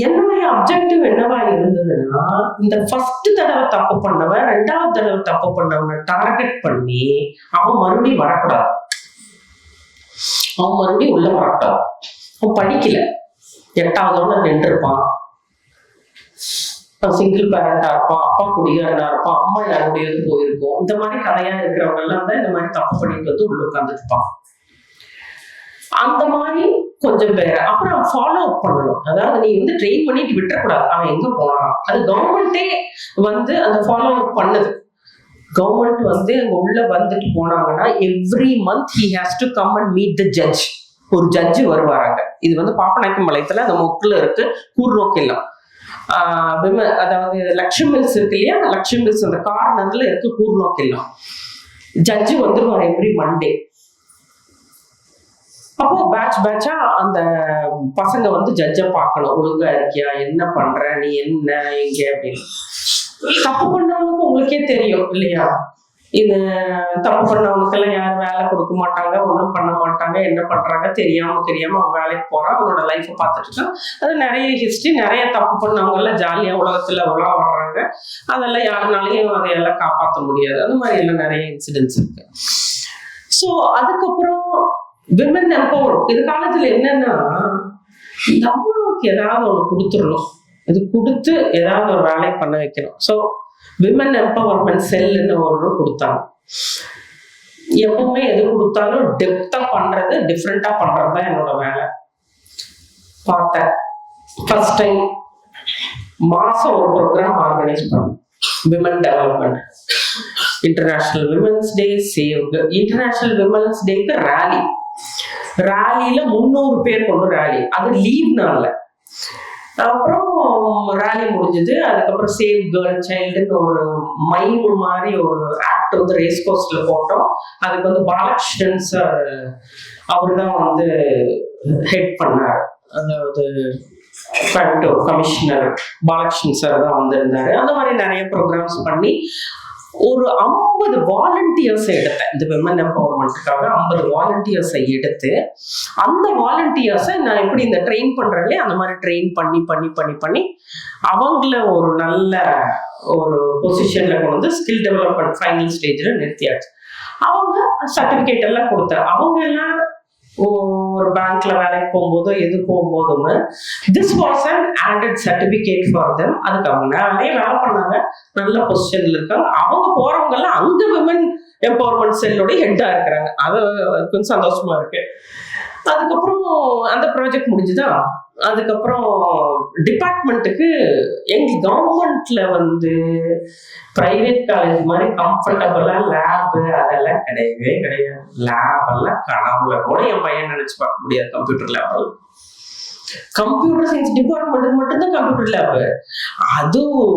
என்னுடைய அப்ஜெக்டிவ் என்னவா இருந்ததுன்னா, இந்த ஃபர்ஸ்ட் தடவை தப்பு பண்ணவன் 2வது தடவை தப்பு பண்ணவனை டார்கெட் பண்ணி அவன் மறுபடியும் வரக்கூடாது, அவன் மறுபடியும் உள்ள வரக்கூடாது. அவன் படிக்கல, 8வதோட நின்றுருப்பான், சிங்கிள் பேரண்டா இருப்பான், அப்பா குடிகாரனா இருப்பான், அம்மா யாருடையது போயிருக்கும். இந்த மாதிரி கதையா இருக்கிறவங்க எல்லாம் தான் இந்த மாதிரி தப்பு பண்ணிட்டு வந்து உள்ள உட்காந்துட்டு இருப்பான். அந்த மாதிரி கொஞ்சம் பேரை அப்புறம் ஃபாலோ அப் பண்ணணும். அதாவது நீ வந்து ட்ரெயின் பண்ணிட்டு விட்டுறக்கூடாது, அவன் எங்க போனான். அது கவர்மெண்டே வந்து அந்த ஃபாலோ அப் பண்ணுது. கவர்மெண்ட் வந்து அங்க உள்ள வந்துட்டு போனாங்கன்னா every month he has to come and meet the judge. ஒரு ஜட்ஜு வருவாங்க. இது வந்து பாப்பநாயக்கம்பாளையத்துல அந்த மொக்குல இருக்கு, கூர்நோக்கு இல்லம். அதாவது லக்ஷ்மி மில்ஸ் இருக்கு இல்லையா, லக்ஷ்மி மில்ஸ் அந்த கார்னர்ல இருக்கு கூர்நோக்கு இல்லம். ஜட்ஜு வந்துருவார் எவ்ரி மண்டே. அப்போ பேட்சா அந்த பசங்க வந்து ஜட்ஜை பார்க்கணும், ஒழுங்கா இருக்கியா, என்ன பண்ற நீ, என்ன எங்க அப்படின்னு. தப்பு பண்ணவனுக்கு உங்களுக்கே தெரியும் இல்லையா, இது தப்பு பண்ணவனுக்கெல்லாம் யாரும் வேலை கொடுக்க மாட்டாங்க, ஒன்றும் பண்ண மாட்டாங்க, என்ன பண்றாங்க தெரியாம அவன் வேலைக்கு போறான், அவனோட லைஃப்பை பார்த்துட்டு இருக்கான். அது நிறைய ஹிஸ்டரி, நிறைய தப்பு பண்ணவங்க எல்லாம் ஜாலியா உலகத்துல உலா வர்றாங்க. அதெல்லாம் யாருனாலையும் அதையெல்லாம் காப்பாற்ற முடியாது. அந்த மாதிரி எல்லாம் நிறைய இன்சிடென்ட்ஸ் இருக்கு. ஸோ அதுக்கப்புறம் விமன் எம்பவர். இது காலேஜ்ல என்னன்னா, இந்த அம்மாவுக்கு ஏதாவது ஒன்று கொடுத்துடணும், இது கொடுத்து ஏதாவது ஒரு வேலையை பண்ண வைக்கணும். ஸோ விமன் எம்பவர்மெண்ட் செல்லுன்னு ஒரு கொடுத்தாங்க. எப்பவுமே எது கொடுத்தாலும் டெப்தா பண்றது, டிஃப்ரெண்டா பண்றது தான் என்னோட வேலை. பார்த்தேன் ஃபர்ஸ்ட் டைம் மாசம் ஒரு ப்ரோக்ராம் ஆர்கனைஸ் பண்ணோம், women development. International women's day, save international women's டேக்கு ரேலியில 300 பேர் கொண்டு ரேலி. அது லீவ் நாள்ல. அப்புறம் ரேலி முடிஞ்சது. அதுக்கப்புறம் சேவ் கேர்ள் சைல்டுன்னு ஒரு மைம் மாதிரி ஒரு ஆக்ட் வந்து ரேஸ் கோர்ஸ்ல போட்டோம். அதுக்கு வந்து பாலகிருஷ்ணன் சார் அவர் தான் வந்து ஹெட் பண்ணார். அதாவது கமிஷனர் பாலகிருஷ்ணன் சார் தான் வந்திருந்தாரு. அந்த மாதிரி நிறைய ப்ரோக்ராம்ஸ் பண்ணி ஒரு 50 வாலண்டியர்ஸை எடுத்தேன். இந்த விமன் எம்பவர்மெண்ட்டுக்காக 50 வாலண்டியர்ஸை எடுத்து, அந்த வாலண்டியர்ஸை நான் எப்படி இந்த ட்ரெயின் பண்றேன்லே அந்த மாதிரி ட்ரெயின் பண்ணி அவங்கள ஒரு நல்ல ஒரு பொசிஷன்ல கொண்டு வந்து ஸ்கில் டெவலப்மெண்ட் ஃபைனல் ஸ்டேஜ்ல நிறுத்தியாச்சு. அவங்க சர்டிபிகேட் எல்லாம் கொடுத்தாரு. அவங்க எல்லாம் ஒரு பேங்க்ல வேலைக்கு போகும்போதோ எது போகும்போதுமே this was an added certificate for them. அதுக்கு அவங்க நிறைய வேலை பண்ணாங்க, நல்ல பொசிஷன்ல இருக்காங்க. அவங்க போறவங்க எல்லாம் அங்க விமன் எம்பவர்மெண்ட் செல்லோட ஹெட்டா இருக்கிறாங்க. அது கொஞ்சம் சந்தோஷமா இருக்கு. அதுக்கப்புறம் அந்த ப்ராஜெக்ட் முடிஞ்சுதான். அதுக்கப்புறம் டிபார்ட்மெண்ட்டுக்கு எங்க கவர்மெண்ட்ல வந்து பிரைவேட் காலேஜ் மாதிரி கம்ஃபர்டபுளா லேப் அதெல்லாம் கிடையவே கிடையாது. லேப் எல்லாம் கனவுல கூட என் பையன் நினைச்சு பார்க்க முடியாது. கம்ப்யூட்டர் லேப், கம்ப்யூட்டர் சயின்ஸ் டிபார்ட்மெண்ட்டுக்கு மட்டும்தான் கம்ப்யூட்டர் லேப். அதுவும்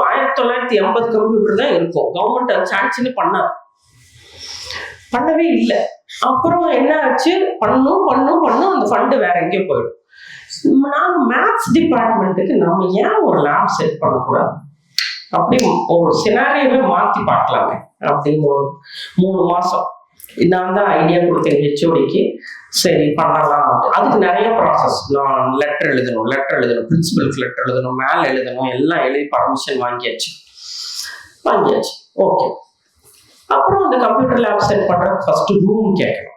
1980 கம்ப்யூட்டர் தான் இருக்கும். கவர்மெண்ட் அதை சாங்ஷன் பண்ணவே இல்லை. அப்புறம் என்ன ஆச்சு, பண்ணும் அந்த ஃபண்டு வேற எங்கேயோ போயிடும். நாங்க மேத்ஸ் டிபார்ட்மெண்ட்டுக்கு நம்ம ஏன் ஒரு லேப் செட் பண்ணக்கூடாது, அப்படி ஒரு சினாரியோவே மாத்தி பார்க்கலாமே அப்படின்னு ஒரு 3 மாசம் நான் தான் ஐடியா கொடுத்தேன் ஹெச்ஓடிக்கு, சரி பண்ணலாம். அதுக்கு நிறைய ப்ராசஸ். நான் லெட்டர் எழுதணும், பிரின்சிபலுக்கு லெட்டர் எழுதணும், மேலே எழுதணும், எல்லாம் எழுதி பர்மிஷன் வாங்கியாச்சு. ஓகே. அப்புறம் அந்த கம்ப்யூட்டர் லேப் செட் பண்ணுறதுக்கு ஃபர்ஸ்ட் ரூம் கேட்கணும்.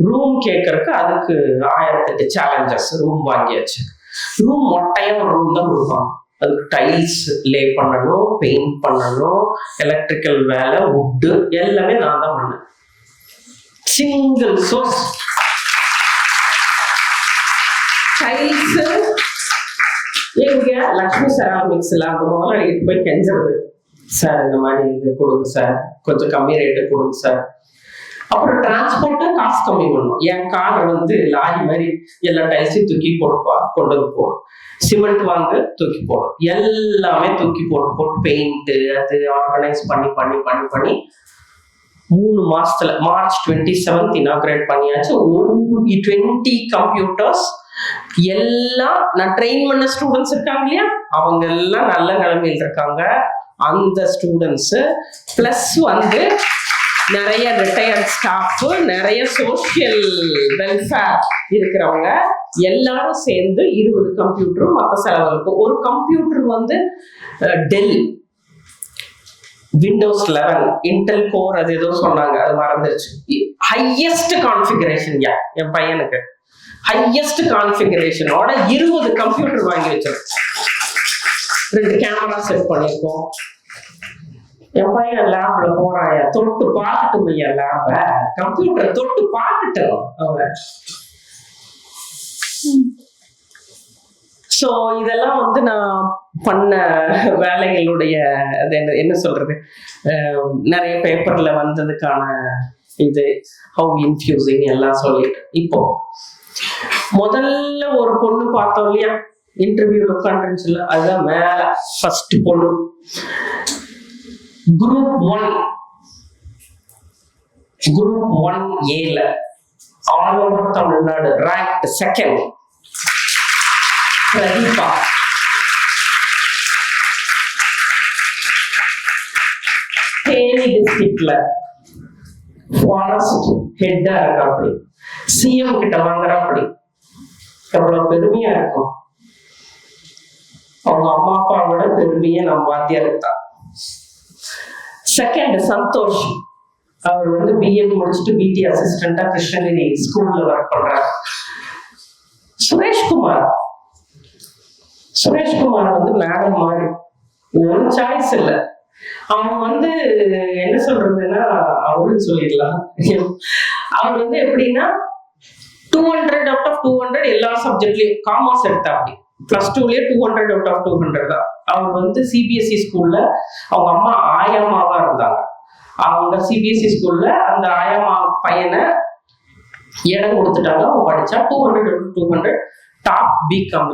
ரூம் கேட்கறதுக்கு அதுக்கு 1008 சேலஞ்சஸ். ரூம் வாங்கியாச்சு. ரூம் மொட்டையா ஒரு ரூம் தான் கொடுப்பாங்க. அதுக்கு டைல்ஸ் லே பண்ணணும், பெயிண்ட் பண்ணணும், எலக்ட்ரிக்கல் வேலை, வுட்டு எல்லாமே நான் தான் பண்ணேன். சிங்கிள் சோர்ஸ் டைல்ஸ் எங்க லக்ஷ்மி செராமிக்ஸ்ல அந்த முதல்ல எடுத்து போய் கெஞ்சிருது, சார் இந்த மாதிரி இது கொடுங்க சார், கொஞ்சம் கம்மி ரேட்டு கொடுங்க சார். அப்புறம் டிரான்ஸ்போர்ட்டு காசு கம்மி பண்ணணும். என் கார் வந்து லாரி மாதிரி எல்லா டைல்ஸையும் தூக்கி போடுப்பா, கொண்டு வந்து போடும். சிமெண்ட் வாங்க தூக்கி போடும், எல்லாமே தூக்கி போட்டு பெயிண்ட் அது ஆர்கனைஸ் பண்ணி 3 மாசத்துல மார்ச் 27 இனாகிரேட் பண்ணியாச்சு. 20 கம்ப்யூட்டர்ஸ் எல்லாம் நான் ட்ரெயின் பண்ண ஸ்டூடெண்ட்ஸ் இருக்காங்க இல்லையா, அவங்க எல்லாம் நல்ல நிலைமையில் இருக்காங்க. அந்த ஸ்டூடெண்ட்ஸ் பிளஸ் வந்து நிறைய ரிட்டையர்ட் ஸ்டாஃப், நிறைய சோசியல் வெல்ஃபேர் இருக்கிறவங்க எல்லாரும் சேர்ந்து 20 கம்ப்யூட்டரும் மற்ற செலவுகளுக்கு. ஒரு கம்ப்யூட்டர் வந்து டெல் விண்டோஸ் 11 இன்டெல் கோர் அது ஏதோ சொன்னாங்க, அது மறந்துருச்சு. ஹையஸ்ட் கான்ஃபிகரேஷன் என் பையனுக்கு ஹையஸ்ட் கான்ஃபிகரேஷனோட 20 கம்ப்யூட்டர் வாங்கி வச்சிருக்கோம். 2 கேமரா செட் பண்ணியிருக்கோம். என் பையன் லேப்ல போறான், தொட்டு பார்க்கட்டும் ஐயா, லேப கம்ப்யூட்டர் தொட்டு பார்க்கட்டும் அவன். ஸோ இதெல்லாம் வந்து நான் பண்ண வேலைகளுடைய அது என்ன சொல்றது, நிறைய பேப்பர்ல வந்ததுக்கான இது ஹவு இன்ஃபியூசிங் எல்லாம் சொல்லிட்டு. இப்போ முதல்ல ஒரு பொண்ணு பார்த்தோம் இல்லையா இன்டர்வியூல உட்காந்துருச்சுல, அதுதான் மேல ஃபர்ஸ்ட் பொண்ணு. Group 1A all over Tamil Nadu rank 2nd Pratheeba. Theni டிஸ்ட்ரிக்ட்ல ஃபாரஸ்ட் ஹெட்டா இருக்கா, அப்படி சிஎம் கிட்ட வாங்குறா, அப்படி எவ்வளவு பெருமையா இருக்கும். அவங்க அம்மா அப்பாவோட பெருமையை நம்ம வாத்தியார் தான். செகண்ட் சந்தோஷ், அவர் வந்து பிஎட் முடிச்சுட்டு பிடி அசிஸ்டண்டா கிருஷ்ணகிரி ஸ்கூல்ல ஒர்க் பண்றாரு. சுரேஷ்குமார் வந்து மேடம் மாதிரி ஒரு சாய்ஸ் இல்லை. அவன் வந்து என்ன சொல்றதுன்னா அவருன்னு சொல்லிடலாம். அவர் வந்து எப்படின்னா 200 out of 200 எல்லா சப்ஜெக்ட்லயும். காமர்ஸ் எடுத்தா அப்படி +2லயே 200 out of 200 தான். அவர் வந்து சிபிஎஸ்இ ஸ்கூல்ல அவங்க அம்மா ஆயாமாவா இருந்தாங்க. அவங்க சிபிஎஸ்இ ஸ்கூல்ல அந்த ஆயாமா பையனை இடம் கொடுத்துட்டாங்க. அவன் படிச்சா 200 out of 200 டாப் பிகாம்.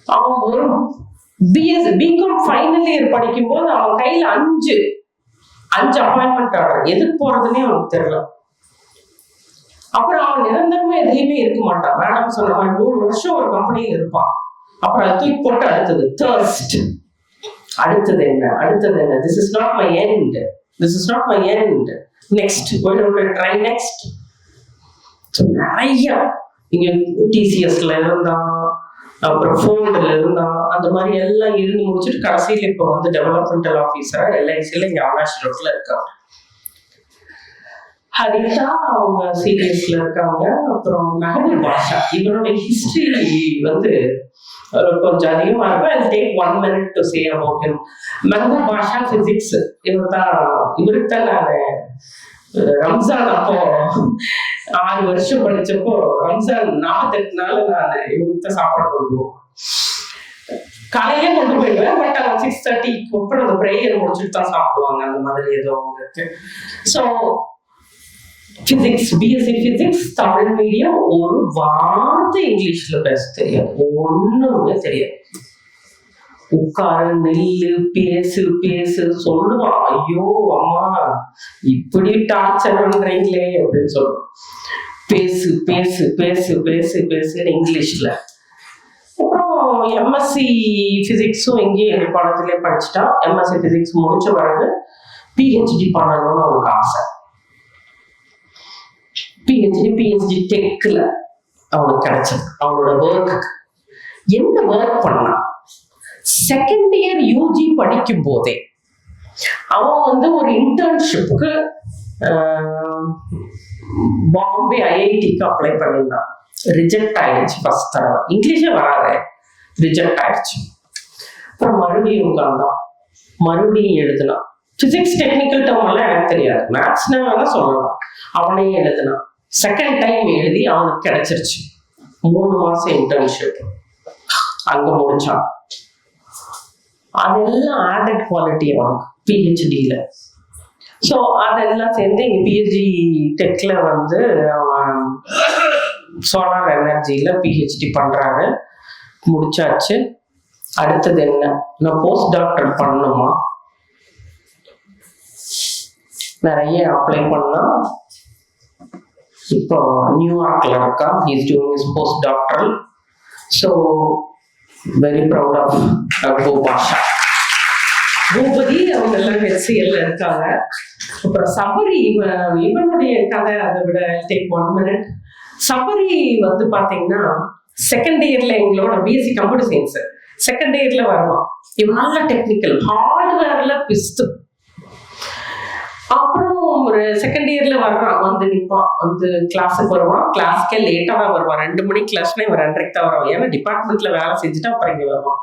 அவன் ஒரு பிகாம் ஃபைனல் இயர் படிக்கும் போது அவன் கையில 5 அப்பாயின்மெண்ட் ஆர்டர். எதுக்கு போறதுன்னே அவனுக்கு தெரியல. அப்புறம் அவன் நிரந்தரமா எதுலையுமே இருக்க மாட்டான். மேடம் சொன்ன மாதிரி 100 வருஷம் ஒரு கம்பெனியில இருப்பான். அப்புறம் அதை தூக்கி போட்டு அடுத்தது தர்ஸ்ட், அடுத்தது என்ன, this is not my end, next, why don't I try next. நிறைய இங்க டிசிஎஸ்ல இருந்தான், அப்புறம் ஃபோன்ல இருந்தான், அந்த மாதிரி எல்லாம் இருந்து முடிச்சுட்டு கடைசியில் இப்போ வந்து டெவலப்மெண்டல் ஆஃபீஸரா எல்ஐசியில இங்க அவனாசி ரோட்ல இருக்காங்க. ஹரிதா அவங்க சீரியஸ்ல இருக்காங்க. அப்புறம் மெஹபூப் பாஷா, இவருடைய ஹிஸ்டரி வந்து கொஞ்சம் அதிகமா இருக்கும். I'll take 1 minute to say about him. Mehboob Basha physics. இவருக்கு தான் நான் ரம்ஜான் அப்போ 6 வருஷம் படிச்சப்போ ரம்ஜான் 48 நாள் நான் இவருக்கு தான் சாப்பாடு கொடுப்போம். காலையிலே கொண்டு போயிடுவேன். பட் அவங்க 6:30 அப்புறம் அந்த ப்ரேயர் முடிச்சுட்டு தான் சாப்பிடுவாங்க. அந்த மாதிரி ஏதோ அவங்களுக்கு. So physics, BSc physics, Tamil medium, ஒரு வார்த்தை இங்கிலீஷ்ல பேச தெரியாது, ஒண்ணுமே தெரியாது. உட்காரு, நெல்லு, பேசு சொல்லுவான். ஐயோ அம்மா இப்படி டார்ச்சர் பண்றீங்களே அப்படின்னு சொல்லுவான். பேசு இங்கிலீஷ்ல. அப்புறம் எம்எஸ்சி பிசிக்ஸும் இங்கே எங்க காலேஜ்லயே படிச்சுட்டான். எம்எஸ்சி பிசிக்ஸ் முடிச்ச பிறகு பிஹெச்டி பண்ணணும்னு அவனுக்கு ஆசை. பிஹெச்டி டெக்ல அவனுக்கு கிடைச்சது. அவனோட ஒர்க்கு என்ன ஒர்க் பண்ணான், செகண்ட் இயர் யூஜி படிக்கும் போதே அவன் வந்து ஒரு இன்டர்ன்ஷிப்புக்கு பாம்பே ஐஐடிக்கு அப்ளை பண்ணியிருந்தான். ரிஜெக்ட் ஆயிடுச்சு ஃபர்ஸ்ட் தடவை. இங்கிலீஷே வராது, ரிஜெக்ட் ஆயிடுச்சு. அப்புறம் மறுபடியும் உட்கார்ந்தான், மறுபடியும் எழுதினான். பிசிக்ஸ் டெக்னிக்கல் டேர்ம் எல்லாம் எனக்கு தெரியாது, மேத்ஸ்னா வேணா சொல்லலாம். அவனையும் எழுதினான். செகண்ட் டைம் எழுதி அவனுக்கு கிடைச்சிருச்சு. 3 மாசம் இன்டர்ன்ஷிப் அங்க முடிச்சான். அதெல்லாம் ஆடட் குவாலிட்டி அவனுக்கு பிஹெச்டியில. ஸோ அதெல்லாம் சேர்ந்து இங்க பிஹெச்டி டெக்ல வந்து அவன் சோலார் எனர்ஜியில பிஹெச்டி பண்றாரு. முடிச்சாச்சு. அடுத்தது என்ன, நான் போஸ்ட் டாக்டர் பண்ணணுமா, நிறைய அப்ளை பண்ணா. இப்போ நியூயார்க்ல இருக்கா, he's doing his post doctoral. So very proud of Bhupasha. Boopathi அவங்க எல்லாம் ஹெச்சிஎல்ல இருக்காங்க. அப்புறம் சபரி, இவனுடைய கதை அதை விட டேக் 1 minute. சபரி வந்து பாத்தீங்கன்னா செகண்ட் இயர்ல எங்களோட பிஎஸ்சி கம்ப்யூட்டர் சயின்ஸ் செகண்ட் இயர்ல வருவான். இவன் நல்ல டெக்னிக்கல் ஹார்ட்வேர்ல பிஸ்து. அப்புறம் ஒரு செகண்ட் இயர்ல வர்றான், வந்து நிற்பான், வந்து கிளாஸுக்கு வருவான். கிளாஸ்க்கே லேட்டா தான் வருவான். 2 மணிக்கு கிளாஸ்னா இவன் 2:30 தான் வருவான். ஏன்னா டிபார்ட்மெண்ட்ல வேலை செஞ்சுட்டு அப்புறம் இங்க வருவான்.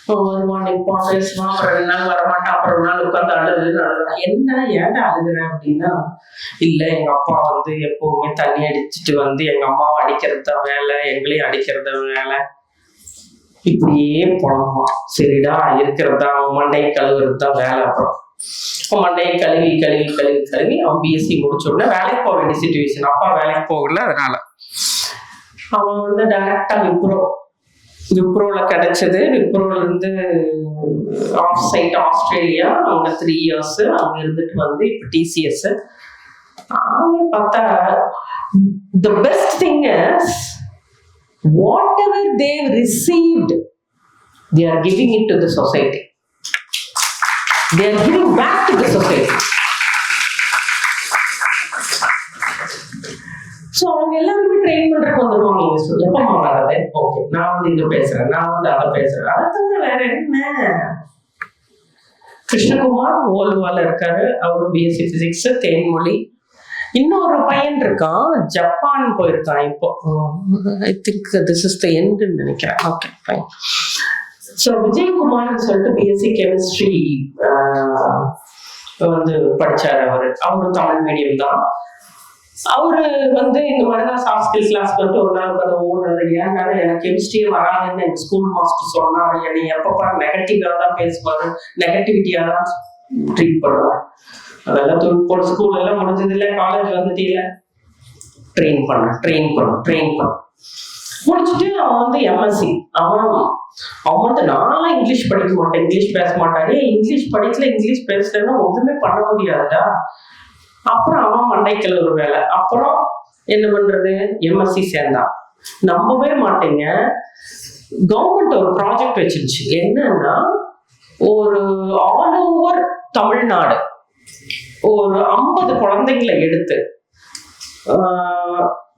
வருவான், நிற்பான், பேசுவான். அப்புறம் 2 நாள் வரமாட்டான். அப்புறம் 1 நாள் உட்காந்து அழுதுறான். என்ன ஏன்டா அழுகுறேன் அப்படின்னா, இல்ல எங்க அப்பா வந்து எப்பவுமே தண்ணி அடிச்சுட்டு வந்து எங்க அம்மாவை அடிக்கிறது தான் வேலை, எங்களையும் அடிக்கிறது வேலை, இப்படியே போனோமா. சரிடா, இருக்கிறதா மண்டையை கழுவுறது தான் வேலை. அப்புறம் மண்டையை கழுவி கழுவி கழுவி கழுவி அவன் பிஎஸ்சி முடிச்ச உடனே வேலைக்கு போக வேண்டிய சிச்சுவேஷன். அப்பா வேலைக்கு போகல, அதனால அவன் வந்து டைரக்டா விப்ரோல கிடைச்சது. விப்ரோல இருந்து ஆஃப் சைட் ஆஸ்திரேலியா, அவங்க 3 years அவங்க இருந்துட்டு வந்து இப்ப டிசிஎஸ். அவன் பார்த்தா the best thing is whatever they've received, they are giving it to the society. They are giving back to the society. So அவங்க எல்லாருமே ட்ரெயின் பண்றதுக்கு வந்துடுவாங்க. எப்பமா வராது, ஓகே நான் வந்து இதை பேசுறேன், நான் வந்து அதை பேசுறேன். அதை தவிர வேற என்ன. கிருஷ்ணகுமார் ஓல்வால இருக்காரு, அவரும் பிஎஸ்சி பிசிக்ஸ். தேன்மொழி, இன்னொரு பையன் இருக்கான், ஜப்பான் போயிருக்கான் இப்போ. I think this is the எண்ட்னு நினைக்கிறேன். Okay fine. ஸோ விஜயகுமார்னு சொல்லிட்டு பிஎஸ்சி கெமிஸ்ட்ரி வந்து படிச்சாரு. அவரு தமிழ் மீடியம் தான். அவரு வந்து இந்த மாதிரிதான் சாஃப்ட் ஸ்கில் கிளாஸ் வந்து ஒரு நாள் உட்காந்து ஓடுறது. ஏன்னால எனக்கு கெமிஸ்ட்ரியே வராதுன்னு எங்க ஸ்கூல் மாஸ்டர் சொன்னாரு. என்னை எப்ப பாரு நெகட்டிவா தான் பேசுவாரு, நெகட்டிவிட்டியா தான் ட்ரீட் பண்ணுவார். அதெல்லாம் தொழில் ஸ்கூல் எல்லாம் முடிஞ்சது இல்லை, காலேஜ் வந்துட்டு இல்லை, ட்ரெயின் பண்ண முடிச்சுட்டு அவன் வந்து எம்எஸ்சி. அவன் வந்து நான்லாம் இங்கிலீஷ் படிக்க மாட்டேன், இங்கிலீஷ் பேச மாட்டானே. இங்கிலீஷ் படிக்கல, இங்கிலீஷ் பேசலன்னா ஒண்ணுமே பண்ண முடியாதுடா. அப்புறம் அவன் மண்டைக்கல் ஒரு வேலை. அப்புறம் என்ன பண்றது, எம்எஸ்சி சேர்ந்தான். நம்பவே மாட்டேங்க, கவர்மெண்ட் ஒரு ப்ராஜெக்ட் வச்சிருச்சு. என்னன்னா, ஒரு ஆல் ஓவர் தமிழ்நாடு ஒரு 50 குழந்தைங்களை எடுத்து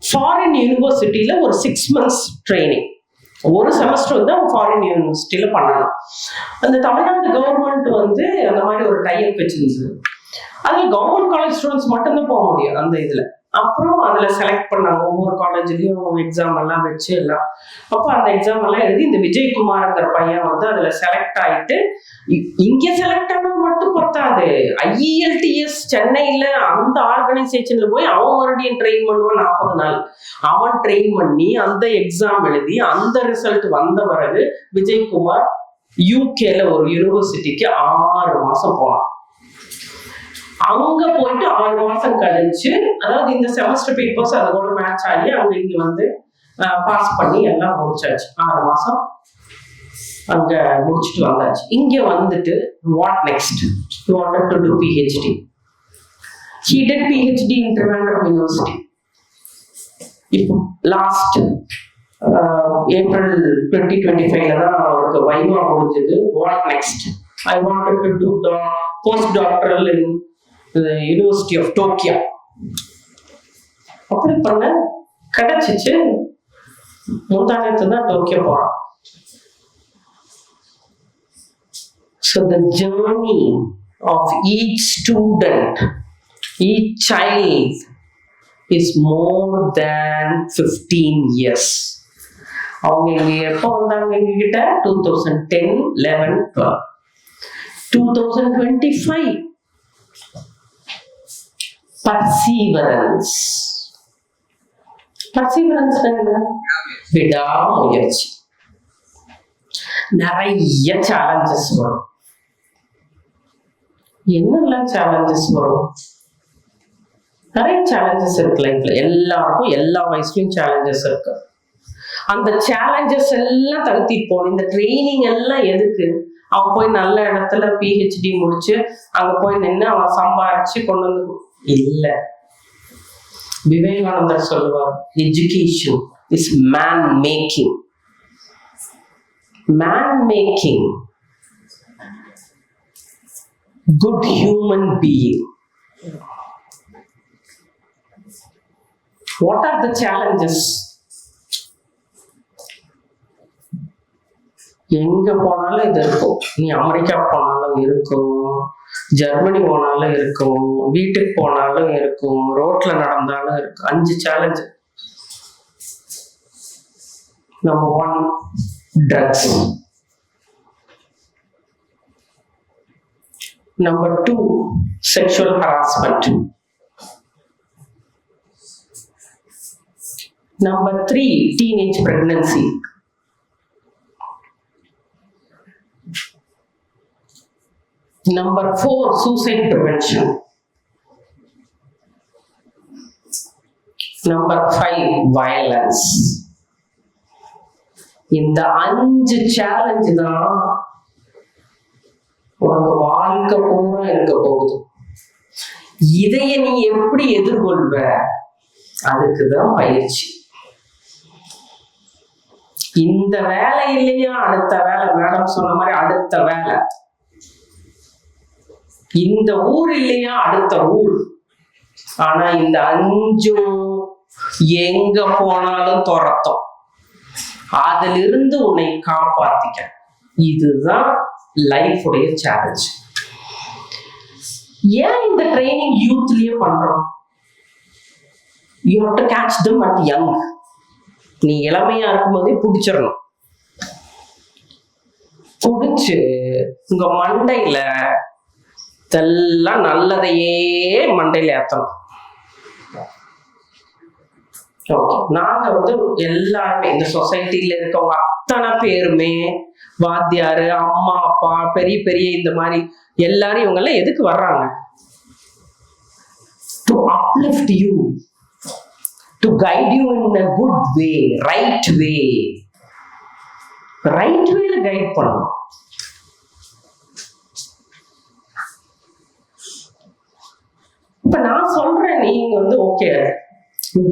ஃபாரின் யூனிவர்சிட்டியில ஒரு 6 months ட்ரைனிங், ஒரு செமஸ்டர் வந்து அவன் ஃபாரின் யூனிவர்சிட்டியில பண்ணணும். அந்த தமிழ்நாடு கவர்மெண்ட் வந்து அந்த மாதிரி ஒரு டைப் வச்சிருந்தது. அதுல கவர்மெண்ட் காலேஜ் ஸ்டூடெண்ட்ஸ் மட்டும்தான் போக முடியும் அந்த இதுல. அப்புறம் அதுல செலக்ட் பண்ணாங்க, ஒவ்வொரு காலேஜ்லயும் எக்ஸாம் எல்லாம் வச்சு எல்லாம். அப்போ அந்த எக்ஸாம் எல்லாம் எழுதி இந்த விஜயகுமார்ங்கிற பையன் வந்து அதுல செலக்ட் ஆயிட்டு, இங்க செலக்ட் ஆனா மட்டும் பத்தாது, ஐஇஎல்டிஎஸ் சென்னையில அந்த ஆர்கனைசேஷன்ல போய் அவன் மறுபடியும் ட்ரெயின் பண்ணுவான். 40 நாள் அவன் ட்ரெயின் பண்ணி அந்த எக்ஸாம் எழுதி அந்த ரிசல்ட் வந்த பிறகு விஜயகுமார் யூகேல ஒரு யூனிவர்சிட்டிக்கு 6 மாசம் போனான். அங்க போயிட்டு 6 மாசம் கழிச்சு, அதாவது இந்த செமஸ்டர் பேப்பர்ஸ் அது கூட மேட்ச் ஆகி அவங்க இங்க வந்து பாஸ் பண்ணி எல்லாம் முடிச்சாச்சு. 6 மாசம் அங்க முடிச்சுட்டு வந்தாச்சு. இங்க வந்துட்டு what next, he wanted to do PhD. He did PhD in Trivandrum University. இப்போ லாஸ்ட் April 2025 தான் அவருக்கு வைவா முடிஞ்சது. What next, I wanted to do the postdoctoral in the University of Tokyo. அப்படி பண்ண கிடைச்சிச்சு. முந்தானத்து தான் டோக்கியோ போறான். So the journey of each student, each child is more than 15 years. அவங்க இங்க எப்போ வந்தாங்க எங்ககிட்ட? 2010, 11, 12. 2025 perseverance. Perseverance என்ன? விடாமுயற்சி. நிறைய சேலஞ்சஸ் வரும். என்னெல்லாம் சேலஞ்சஸ் வரும்? நிறைய சேலஞ்சஸ் இருக்கு லைஃப்ல. எல்லாருக்கும் எல்லா வயசுலயும் சேலஞ்சஸ் இருக்கு. அந்த சேலஞ்சஸ் எல்லாம் தகுத்தி போகணும். இந்த ட்ரைனிங் எல்லாம் எதுக்கு? அவன் போய் நல்ல இடத்துல PhD முடிச்சு அங்க போய் நின்று அவன் சம்பாரிச்சு கொண்டு வந்து இல்ல. விவேகானந்தர் சொல்லுவார், education is man making. Man making good human being. What are the challenges? எங்க போனாலும் இது இருக்கும். நீ அமெரிக்கா போனாலும் இருக்கும், ஜெர்மனி போனாலும் இருக்கும், வீட்டுக்கு போனாலும் இருக்கும், ரோட்ல நடந்தாலும் இருக்கும். 5 challenge. Number 1, drugs. Number 2, sexual harassment. Number 3, teenage pregnancy. Number 4, suicide prevention. Number 5, violence. இந்த 5 சேலஞ்சு தான் உனக்கு வாழ்க்கை பூரா இருக்க போகுது. இதைய நீ எப்படி எதிர்கொள்வ? அதுக்குதான் பயிற்சி. இந்த வேலை இல்லையா அடுத்த வேலை, மேடம் சொன்ன மாதிரி அடுத்த வேலை. இந்த ஊர் இல்லையா அடுத்த ஊர். ஆனா இந்த 5ம் எங்க போனாலும் துரத்தும். அதிலிருந்து உன்னை காப்பாத்திக்க. இதுதான் லைஃப் உடைய சேலஞ்ச். ஏன் இந்த ட்ரைனிங் யூத்லயே பண்றோம்? You have to catch them at young. நீ இளமையா இருக்கும்போதே பிடிச்சிடணும். பிடிச்சு உங்க மண்டையில இதெல்லாம் நல்லதையே மண்டையில ஏத்தணும். நாங்க எல்லாருமே இந்த சொசைட்டில இருக்கவங்க அத்தனை பேருமே வாத்தியாரு, அம்மா, அப்பா, பெரிய பெரிய இந்த மாதிரி எல்லாரும் இவங்க எல்லாம் எதுக்கு வர்றாங்க? To uplift you, to guide you in a good way, right way. Right வேல கைட் பண்ணணும். இப்ப நான் சொல்றேன், நீங்க okay,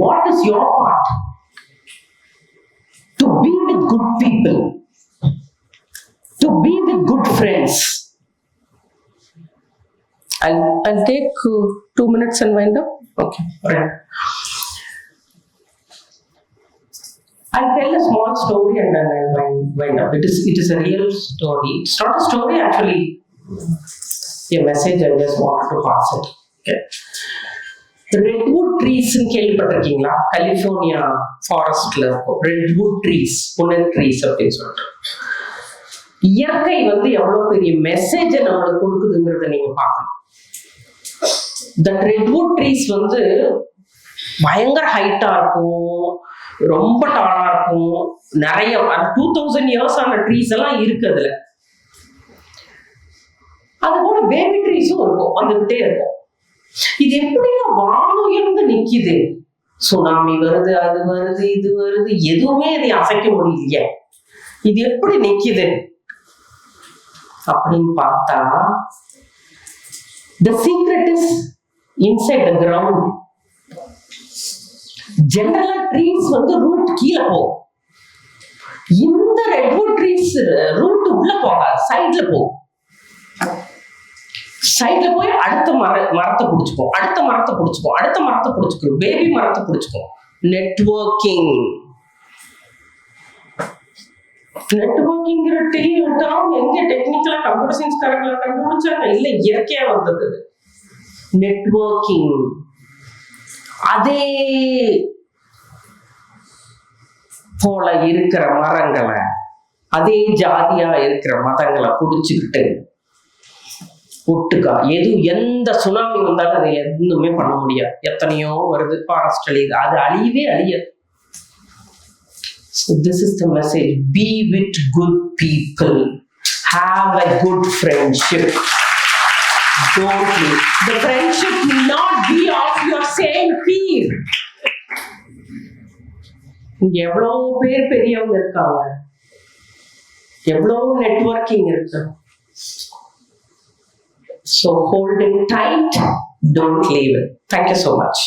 what is your part? To be with good people, to be with good friends. I'll take 2 minutes and wind up. Okay, right. I'll tell a small story and then I'll wind up. It is a real story. It's not a story actually. A message I just wanted to pass it. Okay. Redwood trees கேள்விப்பட்டிருக்கீங்களா? California ஃபாரஸ்ட்ல இருக்கும் redwood trees, புனல் trees அப்படின்னு சொல்லிட்டு. இயற்கை எவ்வளவு பெரிய மெசேஜை நம்மளுக்கு கொடுக்குதுங்கிறத நீங்க பார்க்கணும். இந்த ரெட்வுட் ட்ரீஸ் பயங்கர ஹைட்டா இருக்கும், ரொம்ப டாலா இருக்கும், நிறைய 2000 years ஆன ட்ரீஸ் எல்லாம் இருக்கு அதுல. அது கூட பேபி ட்ரீஸும் இருக்கும், வந்துகிட்டே இருக்கும். இது எப்படின்னா வானுயர்ந்து நிக்குது. சுனாமி வருது, அது வருது, இது வருது, எதுவுமே இதை அசைக்க முடியலையே. இது எப்படி நிக்குது அப்படின்னு பார்த்தா, the secret is inside the ground. ஜெனரலா ட்ரீஸ் ரூட் கீழே போகும். இந்த ரெட்வுட் ட்ரீஸ் ரூட் உள்ள போகாது, சைட்ல போகும். சைட்ல போய் அடுத்த மரத்தை பிடிச்சிக்கும், அடுத்த மரத்தை பிடிச்சிக்கும், அடுத்த மரத்தை பிடிச்சிக்கும், பேபி மரத்தை பிடிச்சிக்கும். நெட்வொர்க்கிங் நெட்வொர்க்கிங்கிற டேர்ம் எங்க டெக்னிக்கலா கம்ப்யூட்டர் சயின்ஸ் கரெக்டா கண்டுபிடிச்சாங்க? இல்ல, இயற்கையா வந்தது நெட்வொர்க்கிங். அதே போல இருக்கிற மரங்களை, அதே ஜாதியா இருக்கிற மதங்களை புடிச்சுக்கிட்டு ஒட்டுக்கா எந்த சுனாமி வந்தாலும் அதை எதுவுமே பண்ண முடியாது. எத்தனையோ வருது, ஃபாரஸ்ட் அழியுது, அது அழியவே அழியாது. So this is the message: be with good people, have a good friendship. Don't leave. The friendship will not be of your same peer. இங்க எவ்வளவு பேர் பெரியவங்க இருக்காங்க, எவ்வளவு நெட்வொர்க்கிங் இருக்கு. So hold it tight, don't leave it. Thank you so much.